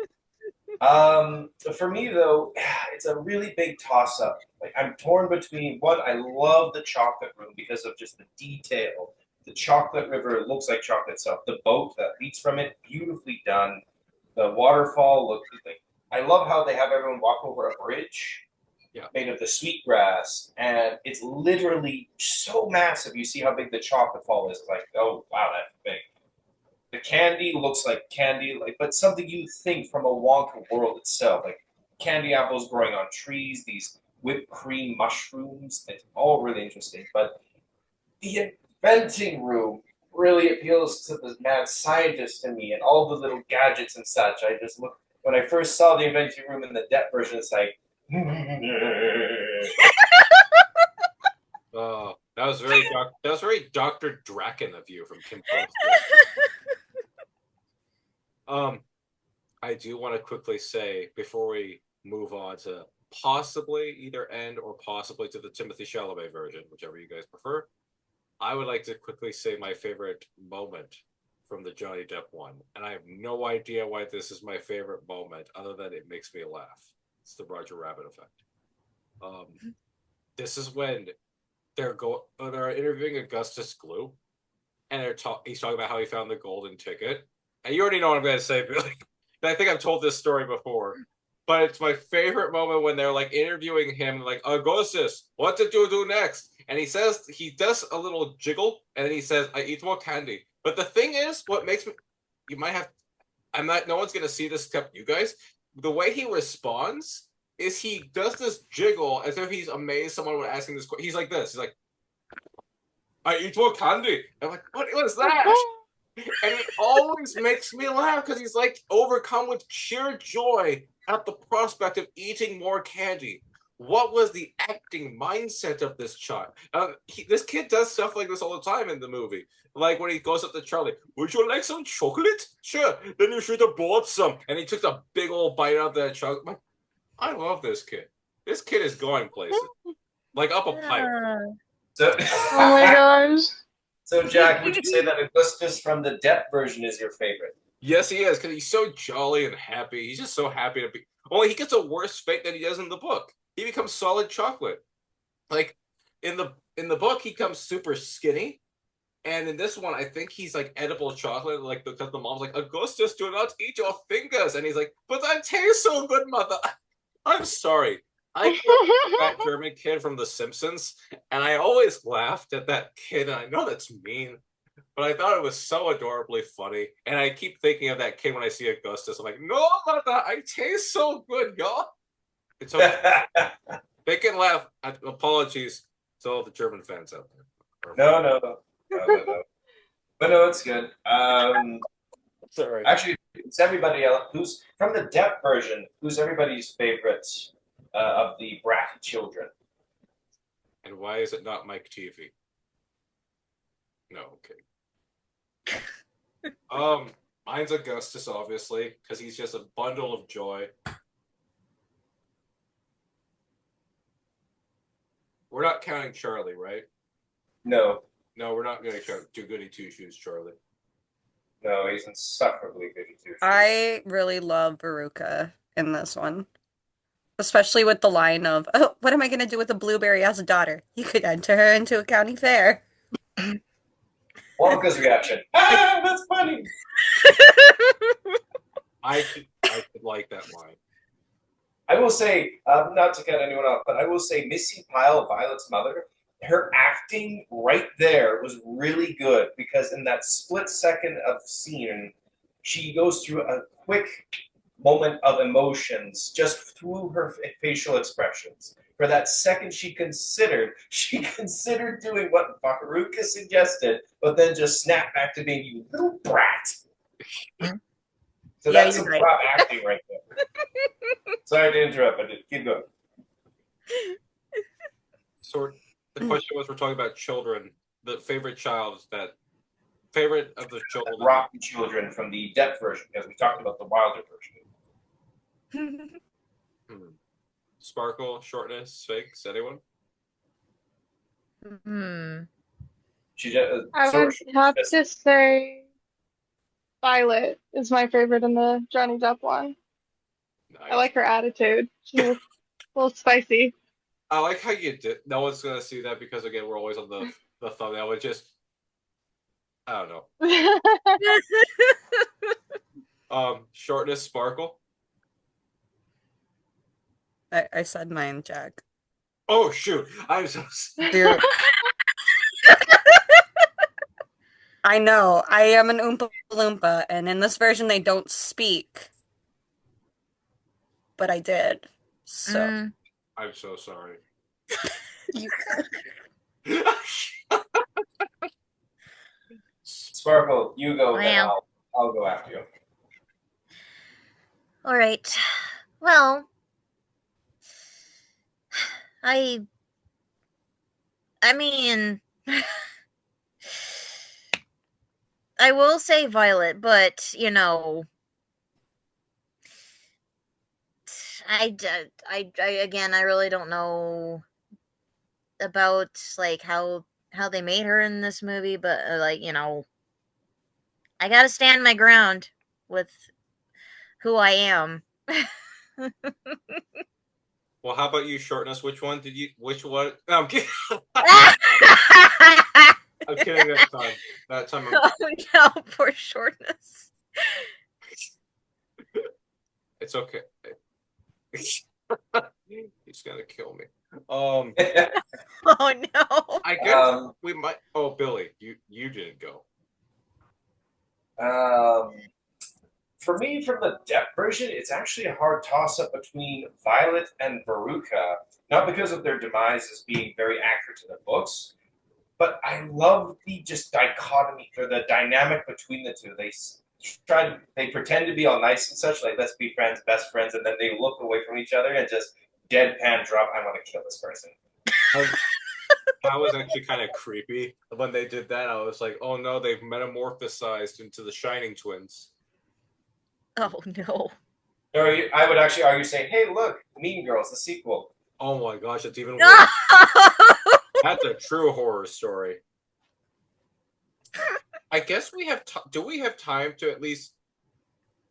For me though, it's a really big toss up. Like I'm torn between one. I love the chocolate room because of just the detail. The chocolate river looks like chocolate itself. The boat that leads from it, beautifully done. The waterfall look like. I love how they have everyone walk over a bridge Yeah. made of the sweetgrass, and it's literally so massive. You see how big the chocolate fall is. It's like, oh wow, that's big. The candy looks like candy, like but something you think from a Wonka world itself, like candy apples growing on trees, these whipped cream mushrooms. It's all really interesting. But the inventing room really appeals to the mad scientist in me and all the little gadgets and such. I just look when I first saw the inventing room in the depth version, it's like that was very Dr. Draken of you from Kim Possible. I do want to quickly say before we move on to possibly either end or possibly to the Timothy Chalamet version, whichever you guys prefer. I would like to quickly say my favorite moment from the Johnny Depp one, and I have no idea why this is my favorite moment, other than it makes me laugh. It's the Roger Rabbit effect. This is when they're interviewing Augustus Gloop, and he's talking about how he found the golden ticket, and you already know what I'm going to say, Billy. I think I've told this story before, but it's my favorite moment when they're like interviewing him, like Augustus, what did you do next? And he does a little jiggle, and then he says, "I eat more candy." But the thing is, what makes me, you might have, I'm not, no one's gonna see this except you guys. The way he responds is he does this jiggle as if he's amazed someone would ask him this question. He's like this. He's like, "I eat more candy." I'm like, what was that? And it always makes me laugh because he's like overcome with sheer joy at the prospect of eating more candy. What was the acting mindset of this child? This kid does stuff like this all the time in the movie. Like when he goes up to Charlie, would you like some chocolate? Sure. Then you should have bought some. And he took a big old bite out of that chocolate. I love this kid. This kid is going places. Like up a pipe. so. Oh my gosh. So Jack, would you say that Augustus from the Depp version is your favorite? Yes, he is, because he's so jolly and happy. He's just so happy to be. Only he gets a worse fate than he does in the book. He becomes solid chocolate. Like in the book, he comes super skinny, and in this one, I think he's like edible chocolate, like because the mom's like, Augustus, do not eat your fingers, and he's like, but I taste so good, mother. I'm sorry. I that German kid from The Simpsons, and I always laughed at that kid. And I know that's mean, but I thought it was so adorably funny. And I keep thinking of that kid when I see Augustus. I'm like, no, mother, I taste so good, y'all. It's okay. They can laugh. Apologies to all the German fans out there. No. But no, it's good. Sorry. Actually, it's everybody else. Who's from the Depp version? Who's everybody's favorite of the Brat children? And why is it not Mike TV? No, okay. Mine's Augustus, obviously, because he's just a bundle of joy. We're not counting Charlie, right? No, No, we're not going to count Too Goody Two Shoes Charlie. no, he's insufferably good too. I really love Veruca in this one. Especially with the line of, oh, what am I going to do with a blueberry as a daughter? You could enter her into a county fair. Wonka's reaction. Ah, that's funny. I could like that line. I will say, not to cut anyone off, but I will say Missy Pyle, Violet's mother, her acting right there was really good because in that split second of scene, she goes through a quick moment of emotions just through her facial expressions. For that second, she considered doing what Baruka suggested, but then just snapped back to being you little brat. So Yeah, that's you're some right. prop acting right there. Sorry to interrupt, but keep going. So the question was, we're talking about children. The favorite child that favorite of the children. Rotten children from the Depp version, because we talked about the Wilder version. Sparkle, shortness, Sphinx, anyone? She just, I would have to say Violet is my favorite in the Johnny Depp one. Nice. I like her attitude. She's a little spicy. I like how you did. No one's gonna see that because again, we're always on the thumbnail. It just, I don't know. Shortness, Sparkle. I said mine, Jack. Oh shoot! I'm so. Dude. I know. I am an Oompa Loompa, and in this version they don't speak. But I did. So. I'm so sorry. Sparkle, you go, Wow. then I'll go after you. All right. Well, I mean, I will say Violet, but you know, I again, I really don't know about like how they made her in this movie, but like, you know, I gotta stand my ground with who I am. Well, how about you, shortness? Which one? No, I'm kidding. I'm kidding that time. That time Oh no, poor shortness. It's okay. He's gonna kill me. Oh no. I guess we might. Oh, Billy, you didn't go. For me, from the Depp version, it's actually a hard toss-up between Violet and Veruca, not because of their demise as being very accurate to the books, but I love the just dichotomy or the dynamic between the two. They pretend to be all nice and such, like let's be friends, best friends, and then they look away from each other and just deadpan drop, I want to kill this person. That was actually kind of creepy when they did that. I was like, oh no, they've metamorphosized into the Shining twins. Oh no. Or I would actually argue saying, hey, look, Mean Girls, the sequel. Oh my gosh, that's even worse. That's a true horror story. I guess we have. Do we have time to at least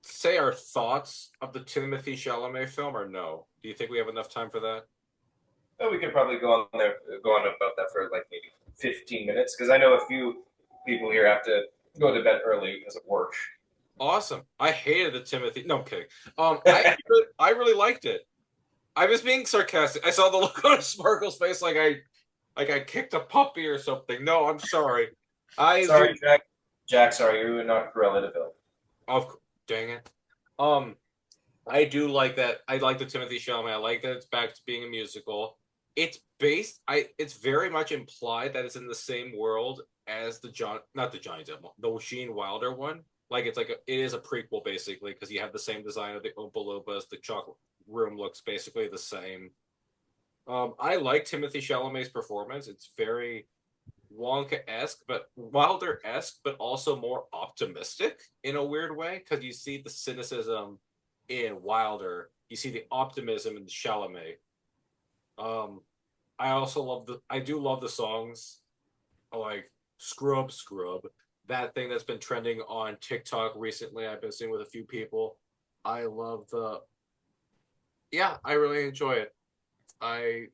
say our thoughts of the Timothée Chalamet film, or no? Do you think we have enough time for that? Well, we could probably go on about that for like maybe 15 minutes because I know a few people here have to go to bed early because of work. Awesome. I hated the Timothy. No, I'm kidding. I really liked it. I was being sarcastic. I saw the look on Sparkle's face like I kicked a puppy or something. No, I'm sorry. Sorry, Jack. Jack, sorry, you were not Cruella de Vil. Dang it. I do like that. I like the Timothée Chalamet. I like that it's back to being a musical. It's very much implied that it's in the same world as the Johnny Depp, the Gene Wilder one. Like it is a prequel basically because you have the same design of the Oompa Loompas. The chocolate room looks basically the same. I like Timothée Chalamet's performance. It's very Wonka-esque, but Wilder-esque, but also more optimistic in a weird way because you see the cynicism in Wilder, you see the optimism in Chalamet. I do love the songs, like Scrub Scrub, that thing that's been trending on TikTok recently. I've been seeing with a few people. I really enjoy it. I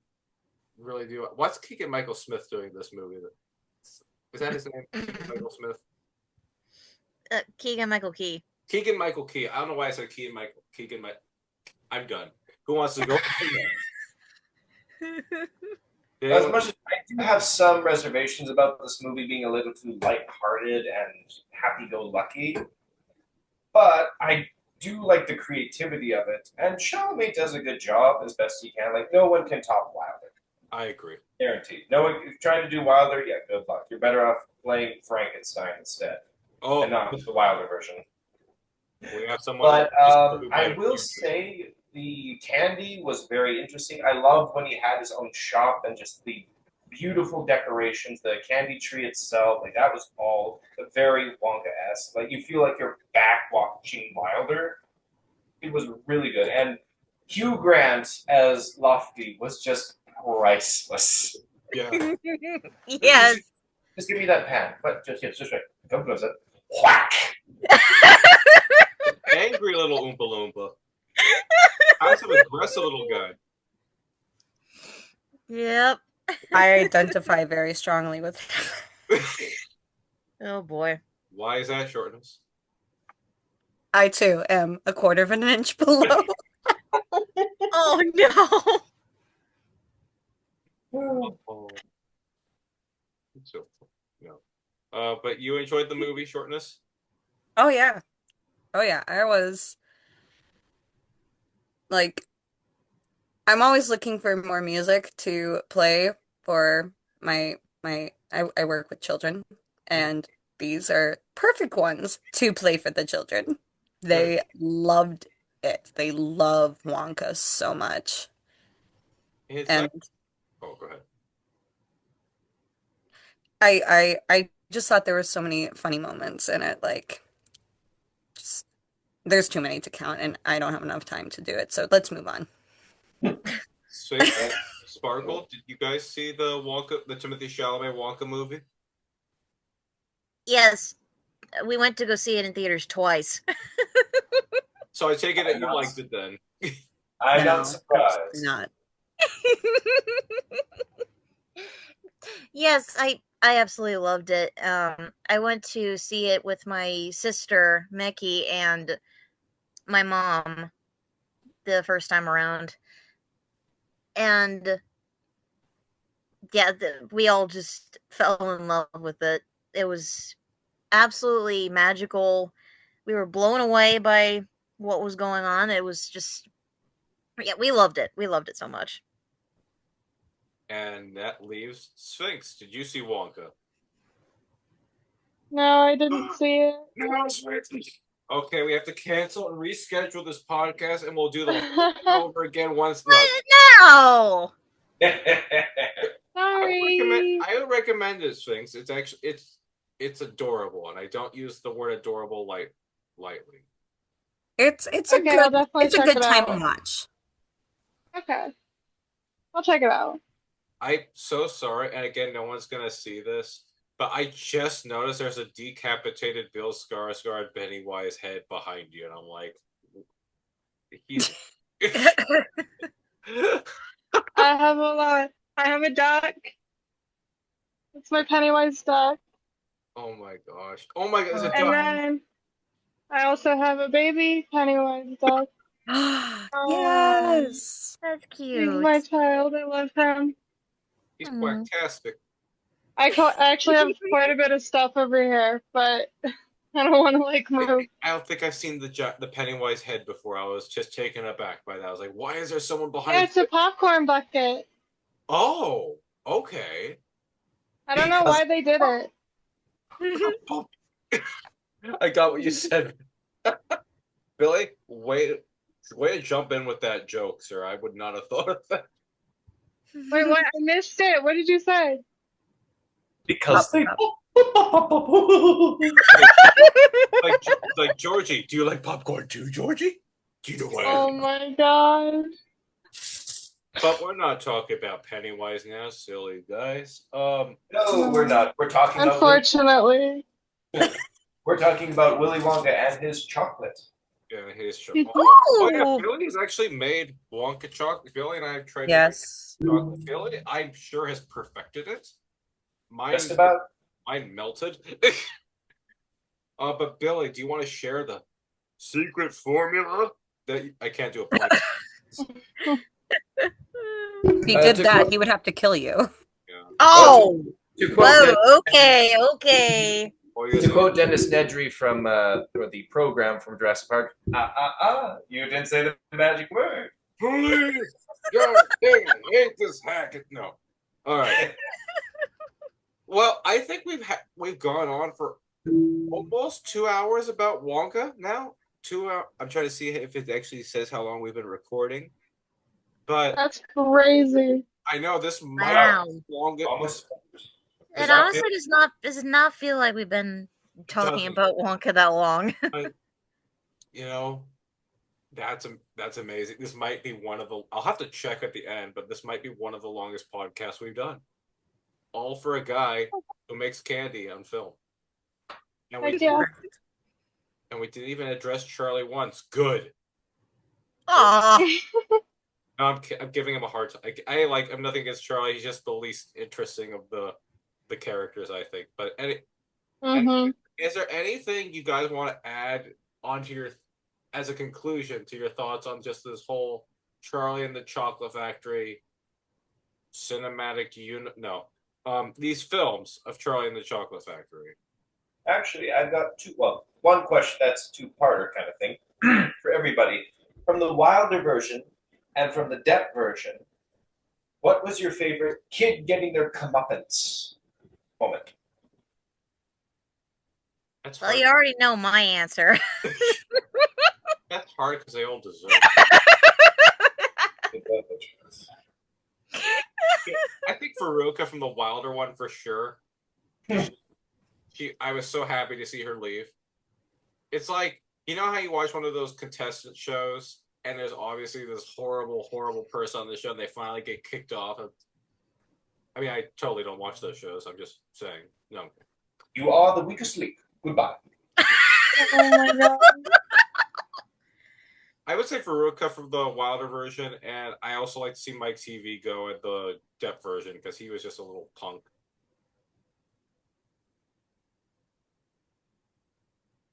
really do. What's Keegan Michael Smith doing in this movie? Is that his name? Keegan Michael Smith? Keegan Michael Key. Keegan Michael Key. I don't know why I said Keegan Michael. I'm done. Who wants to go? As much as I do have some reservations about this movie being a little too lighthearted and happy-go-lucky, but I do like the creativity of it, and Chalamet does a good job as best he can. Like, no one can top Wilder. I agree. Guaranteed. No one, if you're trying to do Wilder, yeah, good luck. You're better off playing Frankenstein instead, and not the Wilder version. We have someone. But I will say the candy was very interesting. I loved when he had his own shop and just the beautiful decorations, the candy tree itself. Like that was all very Wonka-esque. Like you feel like you're back watching Wilder. It was really good, and Hugh Grant as Lofty was just priceless. Yeah. Yes. Just give me that pan. But just right. Come close it. Whack. Angry little Oompa Loompa. Passive aggressive little guy. Yep. I identify very strongly with him. Oh boy. Why is that, Shortness? I too am a quarter of an inch below. Oh no. Oh. So, yeah. But you enjoyed the movie, Shortness? Oh yeah. Oh yeah. I was like, I'm always looking for more music to play for I work with children, and these are perfect ones to play for the children. They loved it. They love Wonka so much. It's And like, oh, go ahead. I just thought there were so many funny moments in it, like just there's too many to count, and I don't have enough time to do it. So let's move on. So, Sparkle, did you guys see the Timothy Chalamet Wonka movie? Yes. We went to go see it in theaters twice. So I take it that you liked it then. I'm No, not surprised. absolutely not. Yes, I absolutely loved it. I went to see it with my sister Mickey and my mom the first time around, and yeah, we all just fell in love with it. It was absolutely magical. We were blown away by what was going on. It was just, yeah, we loved it. We loved it so much. And that leaves Sphinx. Did you see Wonka? No, I didn't see it. No, Sphinx. Okay, we have to cancel and reschedule this podcast, and we'll do the whole thing over again once. No. Sorry. I would recommend it, Sphinx. It's actually it's adorable, and I don't use the word adorable lightly. It's Okay, I'll definitely it's a check good it time out. to watch. Okay. I'll check it out. I'm so sorry, and again, no one's gonna see this, but I just noticed there's a decapitated Bill Skarsgård Pennywise head behind you, and I'm like, he's. I have a lot. I have a duck. It's my Pennywise duck. Oh my gosh! Oh my god! It's a And duck. then I also have a baby Pennywise duck. Yes. That's He's cute. my child. I love him. He's quacktastic. I actually have quite a bit of stuff over here, but I don't want to like move. I don't think I've seen the Pennywise head before. I was just taken aback by that. I was like, why is there someone behind? Yeah, it's a popcorn bucket. Oh, okay. I don't know why they did it. I got what you said. Billy, way to jump in with that joke, sir. I would not have thought of that. Wait, what? I missed it. What did you say? Because they. like Georgie, do you like popcorn too, Georgie? Do you know why? Oh my god. But we're not talking about Pennywise now, silly guys. No, we're not. We're talking Unfortunately. we're talking about Willy Wonka and his chocolate. Yeah, his chocolate. Oh yeah, Billy's actually made Wonka chocolate. Billy and I have tried. Yes. Chocolate. Billy, I'm sure has perfected it. Just about. Mine melted. But Billy, do you want to share the secret formula that I can't do a podcast? If he did that, he would have to kill you. Yeah. Oh, To quote whoa, okay. To quote Dennis Nedry from or the program from Jurassic Park, you didn't say the magic word. Please, God dang, I hate this hack. No. All right. Well, I think we've gone on for almost 2 hours about Wonka now. 2 hours. I'm trying to see if it actually says how long we've been recording. But That's crazy. I know this might Wow. be longer. Almost. It honestly does not feel like we've been talking about Wonka that long. You know, that's amazing. This might be one of the. I'll have to check at the end, but this might be one of the longest podcasts we've done. All for a guy who makes candy on film. And we didn't even address Charlie once. Good. Aw. No, I'm giving him a hard time. I like. I'm nothing against Charlie. He's just the least interesting of the characters, I think. But is there anything you guys want to add onto your as a conclusion to your thoughts on just this whole Charlie and the Chocolate Factory cinematic unit? No, these films of Charlie and the Chocolate Factory. Actually, I've got one question that's a two-parter kind of thing for everybody. From the Wilder version and from the Depp version, what was your favorite kid getting their comeuppance moment? That's Well, hard. you already know my answer. That's hard because they all deserve it. I think Veruca from the Wilder one for sure. I was so happy to see her leave. It's like, you know how you watch one of those contestant shows and there's obviously this horrible, horrible person on the show and they finally get kicked off. I mean, I totally don't watch those shows. I'm just saying, no. You are the weakest link. Goodbye. Oh my god. I would say Veruca from the Wilder version, and I also like to see Mike TV go at the Depp version because he was just a little punk.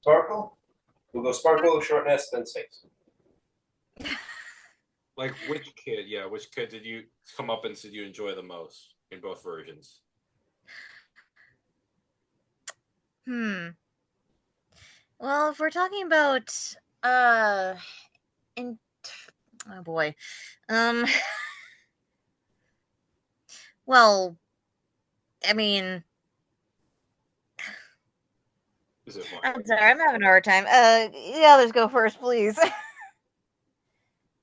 Sparkle? We'll go Sparkle, Shortness, then Sphinx. Like, which kid? Yeah, which kid did you come up and did you enjoy the most in both versions? Well, if we're talking about in oh boy. Well, I mean, Is it fun? I'm sorry, I'm having a hard time. The others go first, please.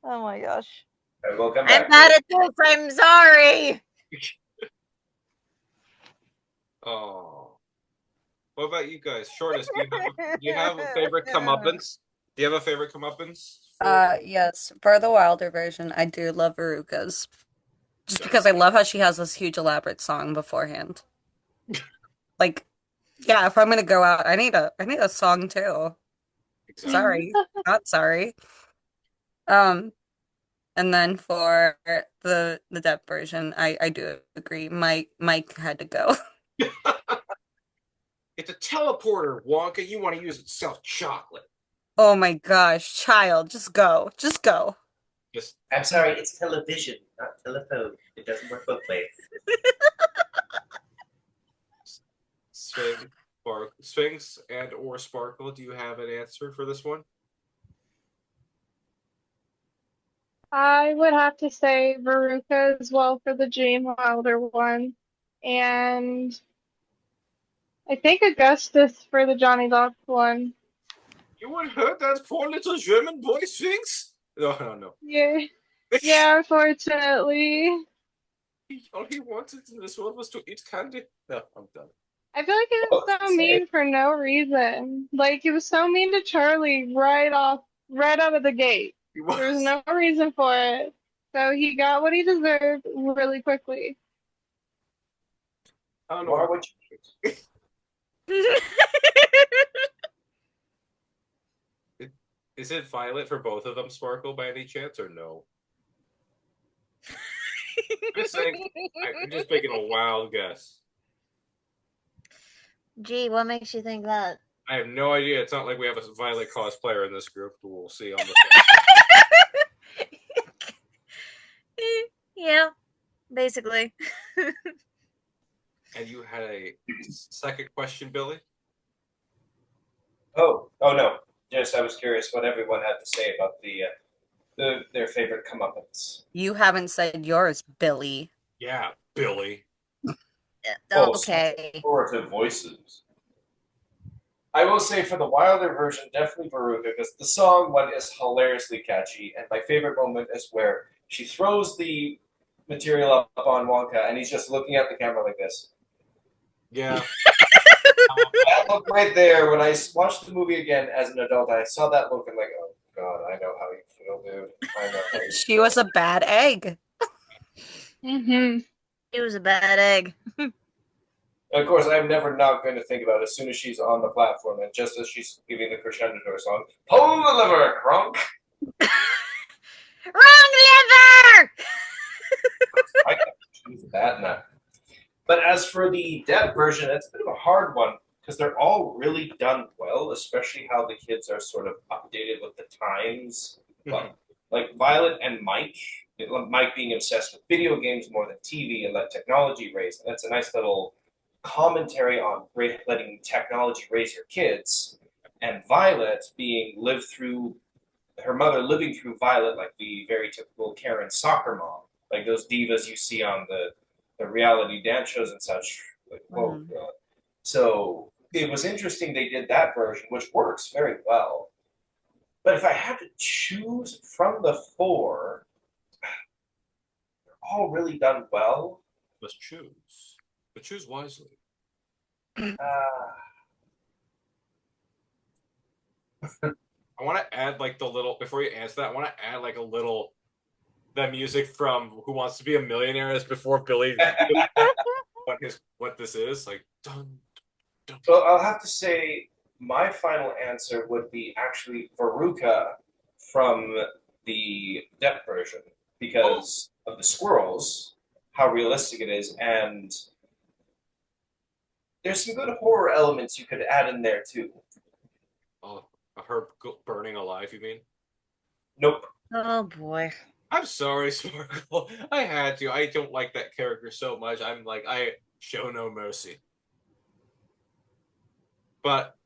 Oh my gosh. I will come back. I'm bad at this, I'm sorry. Oh. What about you guys? Shortest, do you have a favorite comeuppance? Do you have a favorite comeuppance? Yes, for the Wilder version, I do love Veruca's. Just because I love how she has this huge elaborate song beforehand. Like, yeah, if I'm gonna go out, I need a song too. Exactly. Sorry, not sorry. And then for the Depp version, I do agree. Mike had to go. It's a teleporter, Wonka. You want to use it to sell chocolate. Oh my gosh, child, just go. Just go. Just I'm sorry, it's television, not telephone. It doesn't work both ways. Sphinx and or Sparkle, do you have an answer for this one? I would have to say Veruca as well for the Gene Wilder one. And I think Augustus for the Johnny Depp one. You would hurt that poor little German boy, Sphinx? No. Yeah. Yeah, unfortunately. All he wanted in this world was to eat candy. No, I'm done. I feel like he was so mean for no reason. Like he was so mean to Charlie right out of the gate. There was no reason for it. So he got what he deserved really quickly. I don't know. Is it Violet for both of them, Sparkle, by any chance, or no? I'm just making a wild guess. Gee, what makes you think that? I have no idea. It's not like we have a Violet cosplayer in this group. We'll see on the Yeah, basically. And you had a second question, Billy? Oh no. Just I was curious what everyone had to say about their favorite comeuppance. You haven't said yours, Billy. Yeah, Billy. Oh, Okay. authoritative voices. I will say for the Wilder version, definitely Veruca, because the song one is hilariously catchy, and my favorite moment is where she throws the material up on Wonka, and he's just looking at the camera like this. Yeah. That look right there, when I watched the movie again as an adult, I saw that look and like, oh god, I know how you feel, dude. I know how you She feel. was a bad egg. Hmm. It was a bad egg. And of course, I'm never not going to think about it as soon as she's on the platform, and just as she's giving the crescendo to her song, pull the lever, Kronk! Wrong liver! I can't choose that now. But as for the Depp version, it's a bit of a hard one because they're all really done well, especially how the kids are sort of updated with the times. Well, like Violet and Mike being obsessed with video games more than TV and let technology raise. That's a nice little commentary on letting technology raise your kids. And Violet being lived through her mother living through Violet like the very typical Karen soccer mom, like those divas you see on the reality dance shows and such. Like, oh god. So it was interesting they did that version, which works very well. But if I had to choose from the four, they're all really done well. Let's choose. But choose wisely. Uh, I want to add like the little before you answer that. I want to add like a little the music from Who Wants to Be a Millionaire is before Billy what this is like. Dun, dun. well, I'll have to say my final answer would be actually Veruca from the Depp version because of the squirrels, how realistic it is, and there's some good horror elements you could add in there too. Oh, her burning alive. You mean? Nope. Oh boy. I'm sorry, Sparkle. I had to. I don't like that character so much. I'm like, I show no mercy. But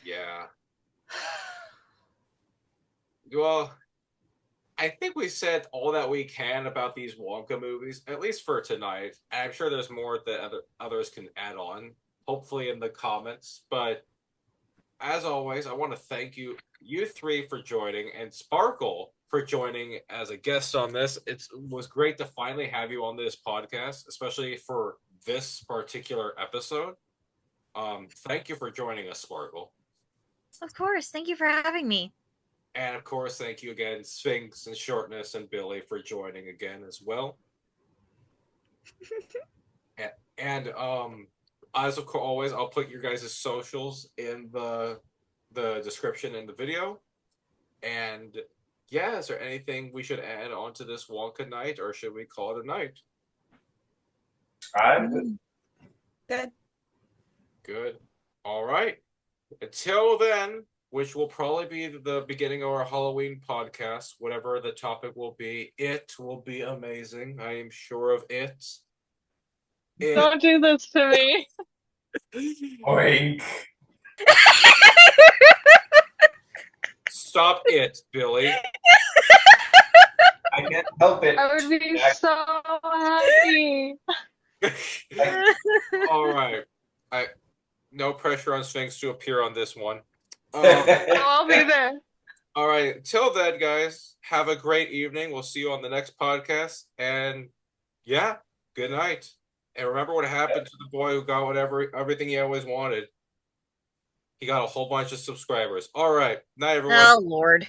yeah. Well, I think we said all that we can about these Wonka movies, at least for tonight. I'm sure there's more that others can add on, hopefully in the comments. But as always, I want to thank you three for joining, and Sparkle for joining as a guest on this. It was great to finally have you on this podcast, especially for this particular episode. Thank you for joining us, Sparkle. Of course. Thank you for having me. And of course, thank you again, Sphinx and Shortness and Billy for joining again as well. and as of always, I'll put your guys' socials in the description in the video. And yeah, is there anything we should add onto this Wonka night, or should we call it a night? I'm good. Good. Good. All right. Until then, which will probably be the beginning of our Halloween podcast, whatever the topic will be, it will be amazing. I am sure of it. Don't do this to me. Oink. Stop it, Billy. I can't help it. I would be so happy. All right. No pressure on Sphinx to appear on this one. I'll be there. All right. Till then, guys, have a great evening. We'll see you on the next podcast. And yeah, good night. And remember what happened to the boy who got everything he always wanted. He got a whole bunch of subscribers. All right. Night, everyone. Oh Lord.